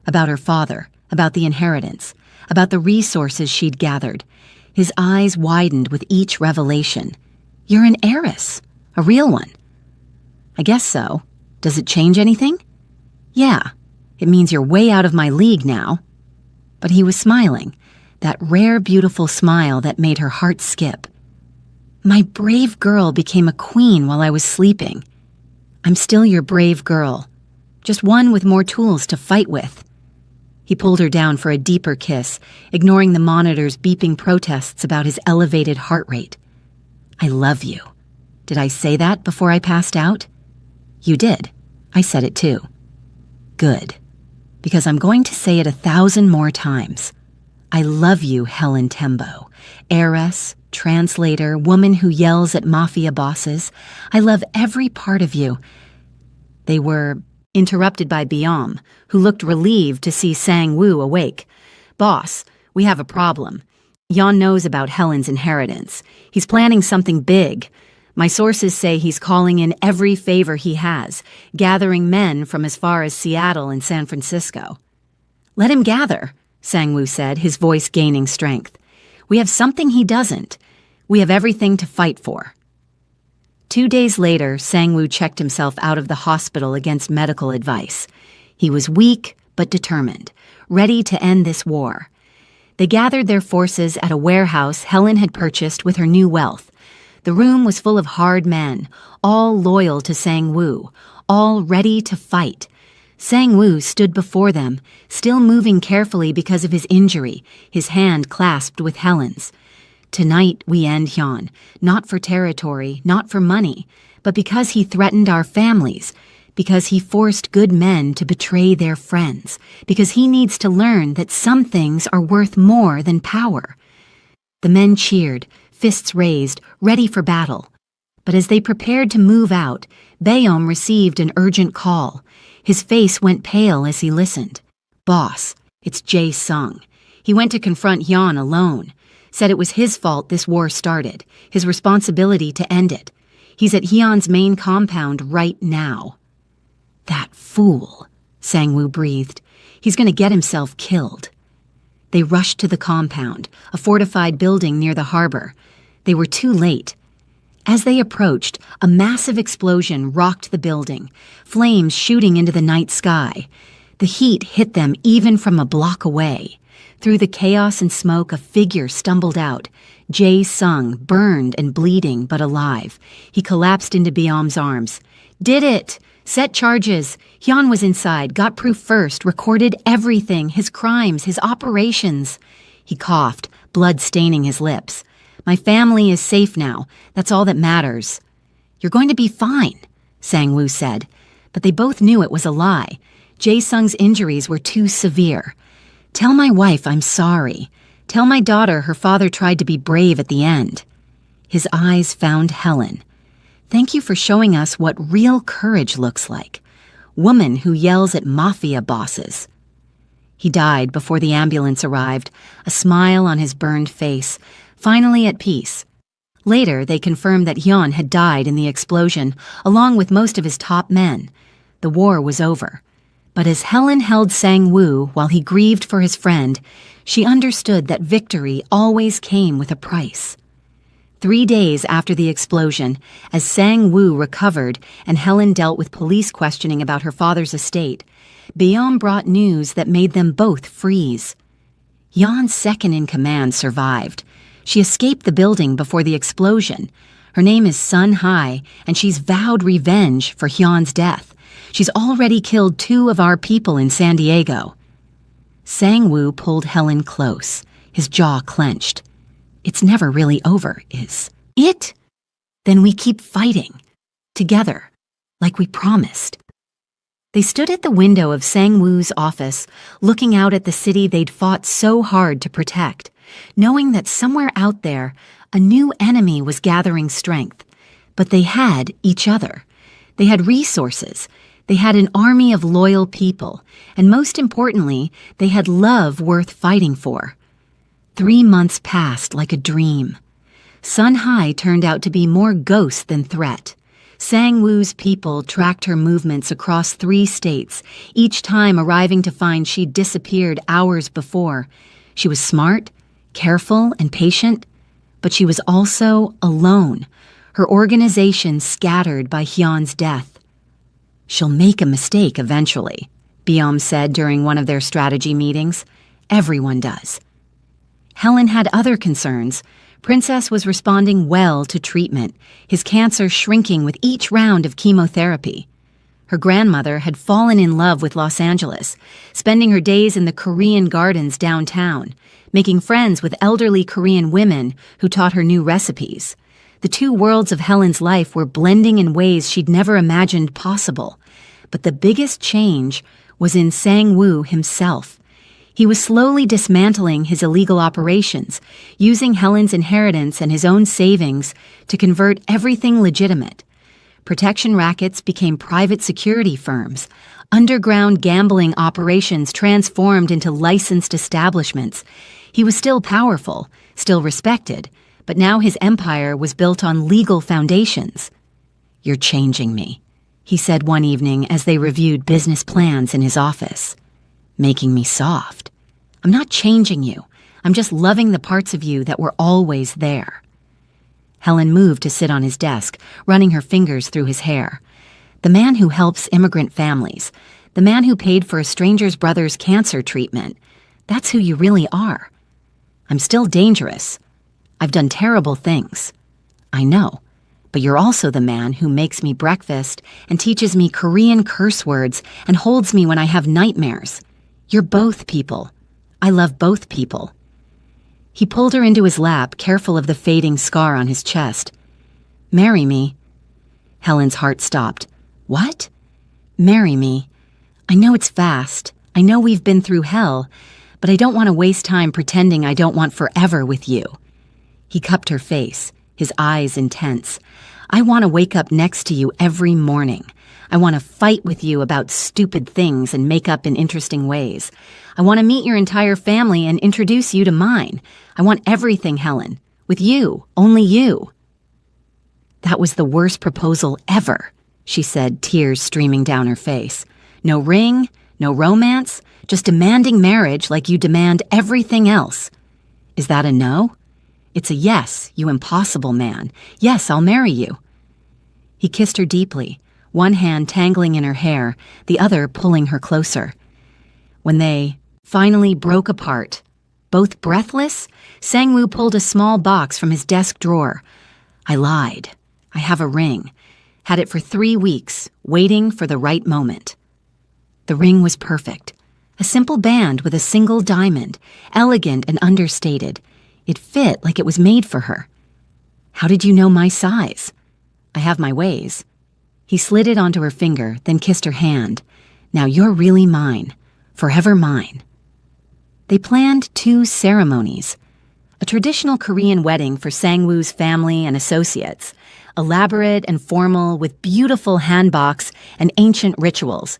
About her father, about the inheritance, about the resources she'd gathered. His eyes widened with each revelation. "You're an heiress, a real one." "I guess so. Does it change anything?" "Yeah, it means you're way out of my league now." But he was smiling, that rare, beautiful smile that made her heart skip. "My brave girl became a queen while I was sleeping. I'm still your brave girl, just one with more tools to fight with." He pulled her down for a deeper kiss, ignoring the monitor's beeping protests about his elevated heart rate. "I love you. Did I say that before I passed out?" "You did. I said it too." "Good. Because I'm going to say it 1,000 more times. I love you, Helen Tembo, heiress, translator, woman who yells at mafia bosses. I love every part of you." They were interrupted by Biam, who looked relieved to see Sang-woo awake. "Boss, we have a problem. Jan knows about Helen's inheritance. He's planning something big. My sources say he's calling in every favor he has, gathering men from as far as Seattle and San Francisco." "Let him gather," Sang-woo said, his voice gaining strength. "We have something he doesn't. We have everything to fight for." 2 days later, Sang-woo checked himself out of the hospital against medical advice. He was weak but determined, ready to end this war. They gathered their forces at a warehouse Helen had purchased with her new wealth. The room was full of hard men, all loyal to Sang-woo, all ready to fight. Sang-woo stood before them, still moving carefully because of his injury, his hand clasped with Helen's. "Tonight we end Hyun, not for territory, not for money, but because he threatened our families, because he forced good men to betray their friends, because he needs to learn that some things are worth more than power." The men cheered, fists raised, ready for battle. But as they prepared to move out, Bayom received an urgent call. His face went pale as he listened. "Boss, it's Jae-sung. He went to confront Hyun alone. Said it was his fault this war started, his responsibility to end it. He's at Hyun's main compound right now." "That fool," Sang-woo breathed. "He's going to get himself killed." They rushed to the compound, a fortified building near the harbor. They were too late. As they approached, a massive explosion rocked the building, flames shooting into the night sky. The heat hit them even from a block away. Through the chaos and smoke, a figure stumbled out. Jae-sung, burned and bleeding, but alive. He collapsed into Byom's arms. "Did it! Set charges! Hyun was inside, got proof first, recorded everything, his crimes, his operations." He coughed, blood staining his lips. "My family is safe now. That's all that matters." "You're going to be fine," Sang-woo said. But they both knew it was a lie. Jae-sung's injuries were too severe. "Tell my wife I'm sorry. Tell my daughter her father tried to be brave at the end." His eyes found Helen. "Thank you for showing us what real courage looks like. Woman who yells at mafia bosses." He died before the ambulance arrived, a smile on his burned face, finally at peace. Later, they confirmed that Hyun had died in the explosion, along with most of his top men. The war was over. But as Helen held Sang-woo while he grieved for his friend, she understood that victory always came with a price. 3 days after the explosion, as Sang-woo recovered and Helen dealt with police questioning about her father's estate, Byom brought news that made them both freeze. Yeon's second-in-command survived. She escaped the building before the explosion. Her name is Sun Hai, and she's vowed revenge for Hyun's death. She's already killed 2 of our people in San Diego. Sang-woo pulled Helen close, his jaw clenched. "It's never really over, is it? Then we keep fighting. Together, like we promised." They stood at the window of Sang-woo's office, looking out at the city they'd fought so hard to protect. knowing that somewhere out there, a new enemy was gathering strength. But they had each other. They had resources. They had an army of loyal people. And most importantly, they had love worth fighting for. 3 months passed like a dream. Sun Hai turned out to be more ghost than threat. Sang-woo's people tracked her movements across 3 states, each time arriving to find she'd disappeared hours before. She was smart, careful, and patient, but she was also alone, her organization scattered by Hyun's death. "She'll make a mistake eventually," Byom said during one of their strategy meetings. "Everyone does." Helen had other concerns. Princess was responding well to treatment, his cancer shrinking with each round of chemotherapy. Her grandmother had fallen in love with Los Angeles, spending her days in the Korean gardens downtown, making friends with elderly Korean women who taught her new recipes. The 2 worlds of Helen's life were blending in ways she'd never imagined possible. But the biggest change was in Sang-woo himself. He was slowly dismantling his illegal operations, using Helen's inheritance and his own savings to convert everything legitimate. Protection rackets became private security firms. Underground gambling operations transformed into licensed establishments. He was still powerful, still respected, but now his empire was built on legal foundations. "You're changing me," he said one evening as they reviewed business plans in his office. "Making me soft. I'm not changing you. I'm just loving the parts of you that were always there." Helen moved to sit on his desk, running her fingers through his hair. "The man who helps immigrant families, the man who paid for a stranger's brother's cancer treatment, that's who you really are. I'm still dangerous. I've done terrible things. I know. But you're also the man who makes me breakfast and teaches me Korean curse words and holds me when I have nightmares. You're both people. I love both people." He pulled her into his lap, careful of the fading scar on his chest. "Marry me." Helen's heart stopped. "What?" "Marry me. I know it's fast. I know we've been through hell, but I don't want to waste time pretending I don't want forever with you." He cupped her face, his eyes intense. "I want to wake up next to you every morning. I want to fight with you about stupid things and make up in interesting ways. I want to meet your entire family and introduce you to mine. I want everything, Helen. With you, only you." "That was the worst proposal ever," she said, tears streaming down her face. "No ring, no romance, just demanding marriage like you demand everything else. Is that a no?" "It's a yes, you impossible man. Yes, I'll marry you." He kissed her deeply, one hand tangling in her hair, the other pulling her closer. When they finally broke apart, both breathless, Sang-woo pulled a small box from his desk drawer. "I lied. I have a ring. Had it for 3 weeks, waiting for the right moment." The ring was perfect. A simple band with a single diamond, elegant and understated. It fit like it was made for her. "How did you know my size?" "I have my ways." He slid it onto her finger, then kissed her hand. "Now you're really mine. Forever mine." They planned 2 ceremonies. A traditional Korean wedding for Sang-woo's family and associates, elaborate and formal with beautiful hanboks and ancient rituals.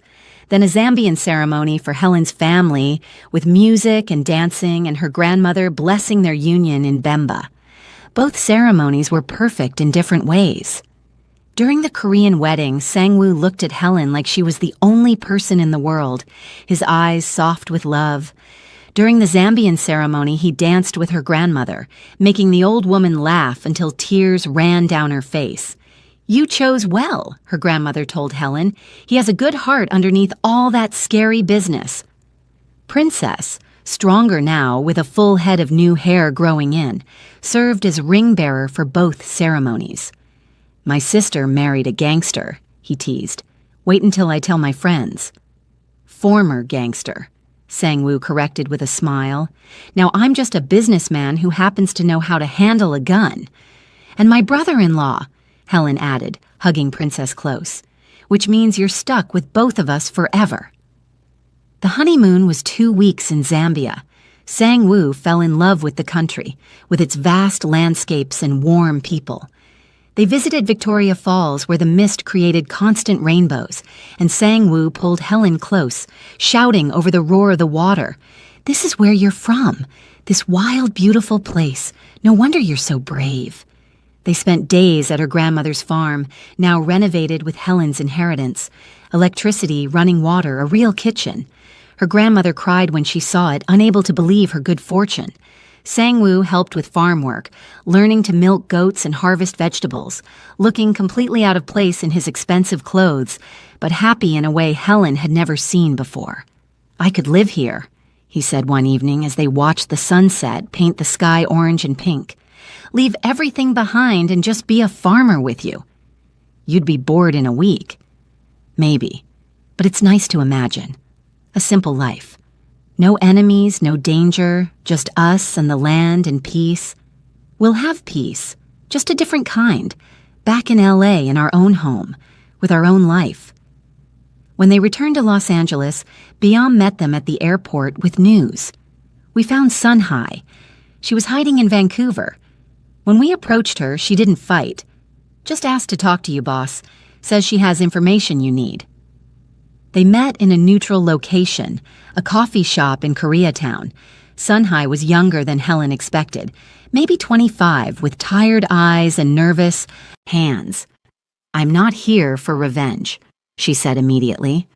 Then a Zambian ceremony for Helen's family with music and dancing and her grandmother blessing their union in Bemba. Both ceremonies were perfect in different ways. During the Korean wedding, Sang-woo looked at Helen like she was the only person in the world, his eyes soft with love. During the Zambian ceremony, he danced with her grandmother, making the old woman laugh until tears ran down her face. "You chose well," her grandmother told Helen. "He has a good heart underneath all that scary business." Princess, stronger now with a full head of new hair growing in, served as ring bearer for both ceremonies. "My sister married a gangster," he teased. "Wait until I tell my friends." "Former gangster," Sang-woo corrected with a smile. "Now I'm just a businessman who happens to know how to handle a gun. And my brother-in-law," Helen added, hugging Princess close, "which means you're stuck with both of us forever." The honeymoon was 2 weeks in Zambia. Sang-woo fell in love with the country, with its vast landscapes and warm people. They visited Victoria Falls, where the mist created constant rainbows, and Sang-woo pulled Helen close, shouting over the roar of the water, "This is where you're from, this wild, beautiful place. No wonder you're so brave." They spent days at her grandmother's farm, now renovated with Helen's inheritance. Electricity, running water, a real kitchen. Her grandmother cried when she saw it, unable to believe her good fortune. Sang-woo helped with farm work, learning to milk goats and harvest vegetables, looking completely out of place in his expensive clothes, but happy in a way Helen had never seen before. "I could live here," he said one evening as they watched the sunset paint the sky orange and pink. "Leave everything behind and just be a farmer with you." "You'd be bored in a week." "Maybe, but it's nice to imagine. A simple life. No enemies, no danger, just us and the land and peace. We'll have peace, just a different kind, back in LA in our own home, with our own life." When they returned to Los Angeles, Byam met them at the airport with news. "We found Sun-Hai. She was hiding in Vancouver. When we approached her, she didn't fight. Just asked to talk to you, boss. Says she has information you need." They met in a neutral location, a coffee shop in Koreatown. Sun-Hai was younger than Helen expected, maybe 25, with tired eyes and nervous hands. "I'm not here for revenge," she said immediately.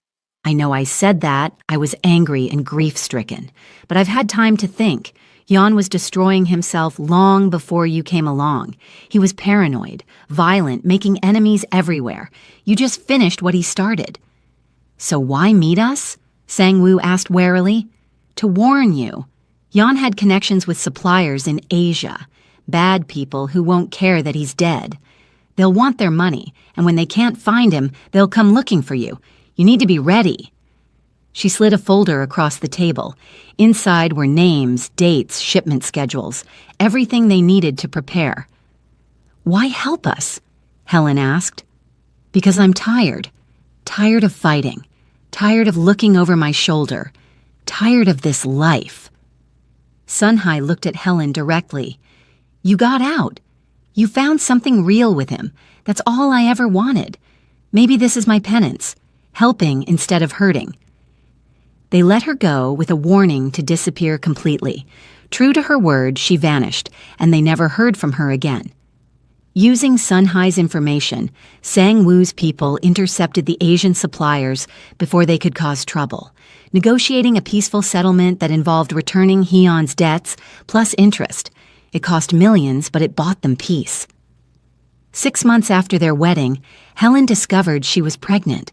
"I know I said that. I was angry and grief-stricken. But I've had time to think. Jan was destroying himself long before you came along. He was paranoid, violent, making enemies everywhere. You just finished what he started." "So why meet us?" Sang-woo asked warily. "To warn you. Jan had connections with suppliers in Asia, bad people who won't care that he's dead. They'll want their money, and when they can't find him, they'll come looking for you. You need to be ready." She slid a folder across the table. Inside were names, dates, shipment schedules, everything they needed to prepare. "Why help us?" Helen asked. "Because I'm tired. Tired of fighting. Tired of looking over my shoulder. Tired of this life." Sun-Hai looked at Helen directly. "You got out. You found something real with him. That's all I ever wanted. Maybe this is my penance. Helping instead of hurting." They let her go with a warning to disappear completely. True to her word, she vanished, and they never heard from her again. Using Sun-Hai's information, Sang-woo's people intercepted the Asian suppliers before they could cause trouble, negotiating a peaceful settlement that involved returning Hyun's debts plus interest. It cost millions, but it bought them peace. 6 months after their wedding, Helen discovered she was pregnant.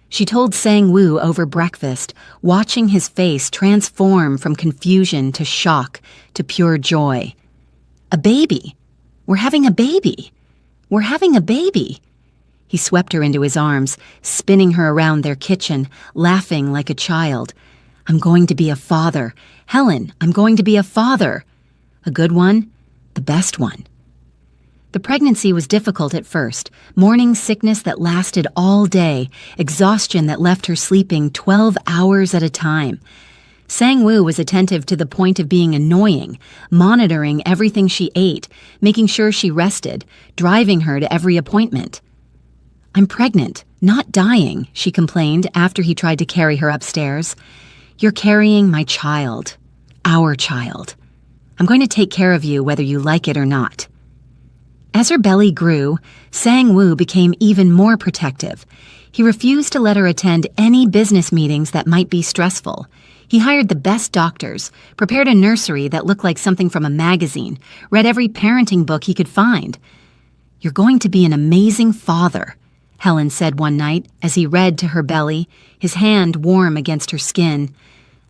She told Sang-woo over breakfast, watching his face transform from confusion to shock to pure joy. "A baby! We're having a baby! We're having a baby!" He swept her into his arms, spinning her around their kitchen, laughing like a child. "I'm going to be a father. Helen, I'm going to be a father. A good one, the best one." The pregnancy was difficult at first, morning sickness that lasted all day, exhaustion that left her sleeping 12 hours at a time. Sang-woo was attentive to the point of being annoying, monitoring everything she ate, making sure she rested, driving her to every appointment. "I'm pregnant, not dying," she complained after he tried to carry her upstairs. "You're carrying my child, our child. I'm going to take care of you whether you like it or not." As her belly grew, Sang-woo became even more protective. He refused to let her attend any business meetings that might be stressful. He hired the best doctors, prepared a nursery that looked like something from a magazine, read every parenting book he could find. "You're going to be an amazing father," Helen said one night as he read to her belly, his hand warm against her skin.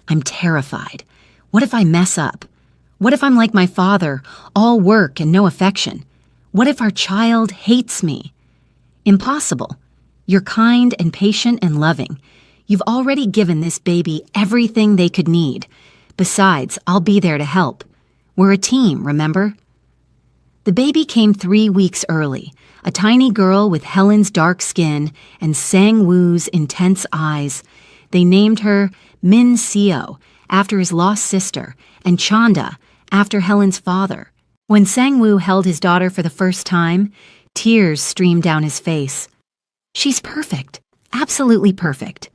"I'm terrified. What if I mess up? What if I'm like my father, all work and no affection? What if our child hates me?" "Impossible. You're kind and patient and loving. You've already given this baby everything they could need. Besides, I'll be there to help. We're a team, remember?" The baby came 3 weeks early, a tiny girl with Helen's dark skin and Sang-woo's intense eyes. They named her Min Seo, after his lost sister, and Chanda after Helen's father. When Sang-woo held his daughter for the first time, tears streamed down his face. "She's perfect, absolutely perfect."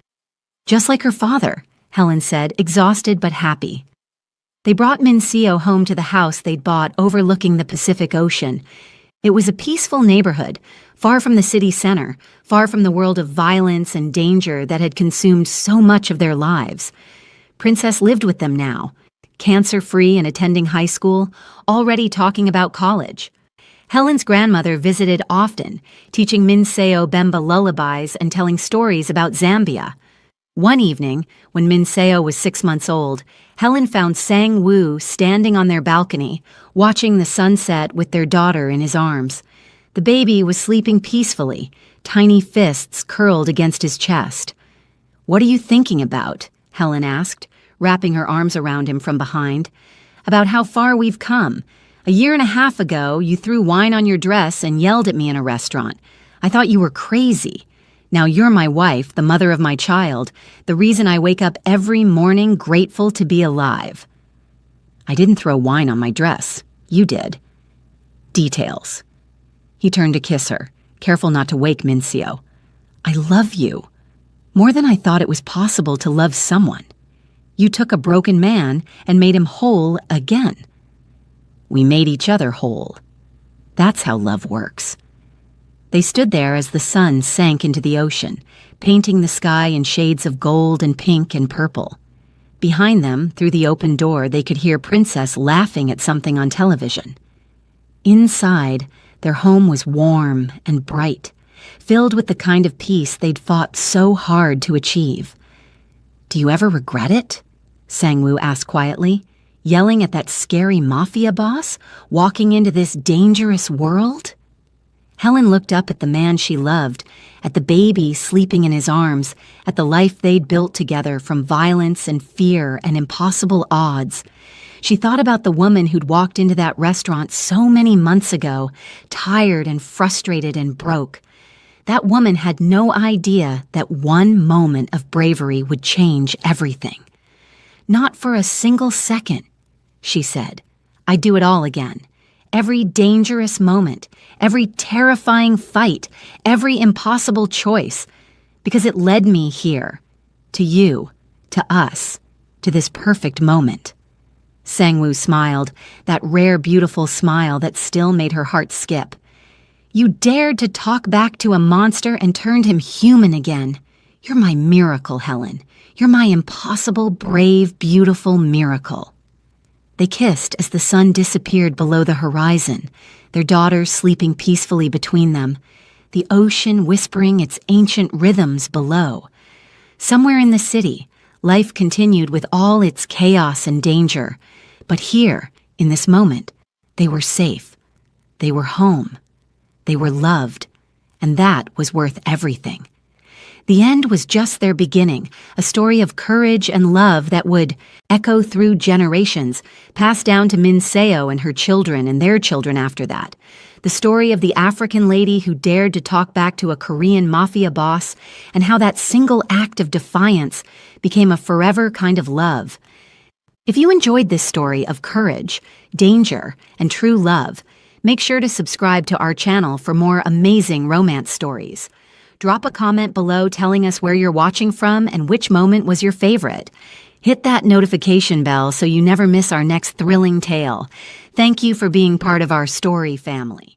"Just like her father," Helen said, exhausted but happy. They brought Min-seo home to the house they'd bought overlooking the Pacific Ocean. It was a peaceful neighborhood, far from the city center, far from the world of violence and danger that had consumed so much of their lives. Princess lived with them now, cancer-free and attending high school, already talking about college. Helen's grandmother visited often, teaching Min-seo Bemba lullabies and telling stories about Zambia. One evening, when Min-seo was 6 months old, Helen found Sang-woo standing on their balcony, watching the sunset with their daughter in his arms. The baby was sleeping peacefully, tiny fists curled against his chest. "What are you thinking about?" Helen asked, wrapping her arms around him from behind. "About how far we've come. A year and a half ago, you threw wine on your dress and yelled at me in a restaurant. I thought you were crazy. Now you're my wife, the mother of my child, the reason I wake up every morning grateful to be alive." "I didn't throw wine on my dress. You did." "Details." He turned to kiss her, careful not to wake Min-seo. "I love you. More than I thought it was possible to love someone. You took a broken man and made him whole again. We made each other whole. That's how love works." They stood there as the sun sank into the ocean, painting the sky in shades of gold and pink and purple. Behind them, through the open door, they could hear Princess laughing at something on television. Inside, their home was warm and bright, filled with the kind of peace they'd fought so hard to achieve. "Do you ever regret it?" Sang-woo asked quietly, "yelling at that scary mafia boss, walking into this dangerous world?" Helen looked up at the man she loved, at the baby sleeping in his arms, at the life they'd built together from violence and fear and impossible odds. She thought about the woman who'd walked into that restaurant so many months ago, tired and frustrated and broke. That woman had no idea that one moment of bravery would change everything. "Not for a single second," she said. "I'd do it all again. Every dangerous moment, every terrifying fight, every impossible choice, because it led me here, to you, to us, to this perfect moment." Sang-woo smiled, that rare, beautiful smile that still made her heart skip. "You dared to talk back to a monster and turned him human again. You're my miracle, Helen. You're my impossible, brave, beautiful miracle." They kissed as the sun disappeared below the horizon, their daughter sleeping peacefully between them, the ocean whispering its ancient rhythms below. Somewhere in the city, life continued with all its chaos and danger, but here, in this moment, they were safe. They were home. They were loved, and that was worth everything. The end was just their beginning, a story of courage and love that would echo through generations, pass down to Min-seo and her children and their children after that. The story of the African lady who dared to talk back to a Korean mafia boss, and how that single act of defiance became a forever kind of love. If you enjoyed this story of courage, danger, and true love, make sure to subscribe to our channel for more amazing romance stories. Drop a comment below telling us where you're watching from and which moment was your favorite. Hit that notification bell so you never miss our next thrilling tale. Thank you for being part of our story family.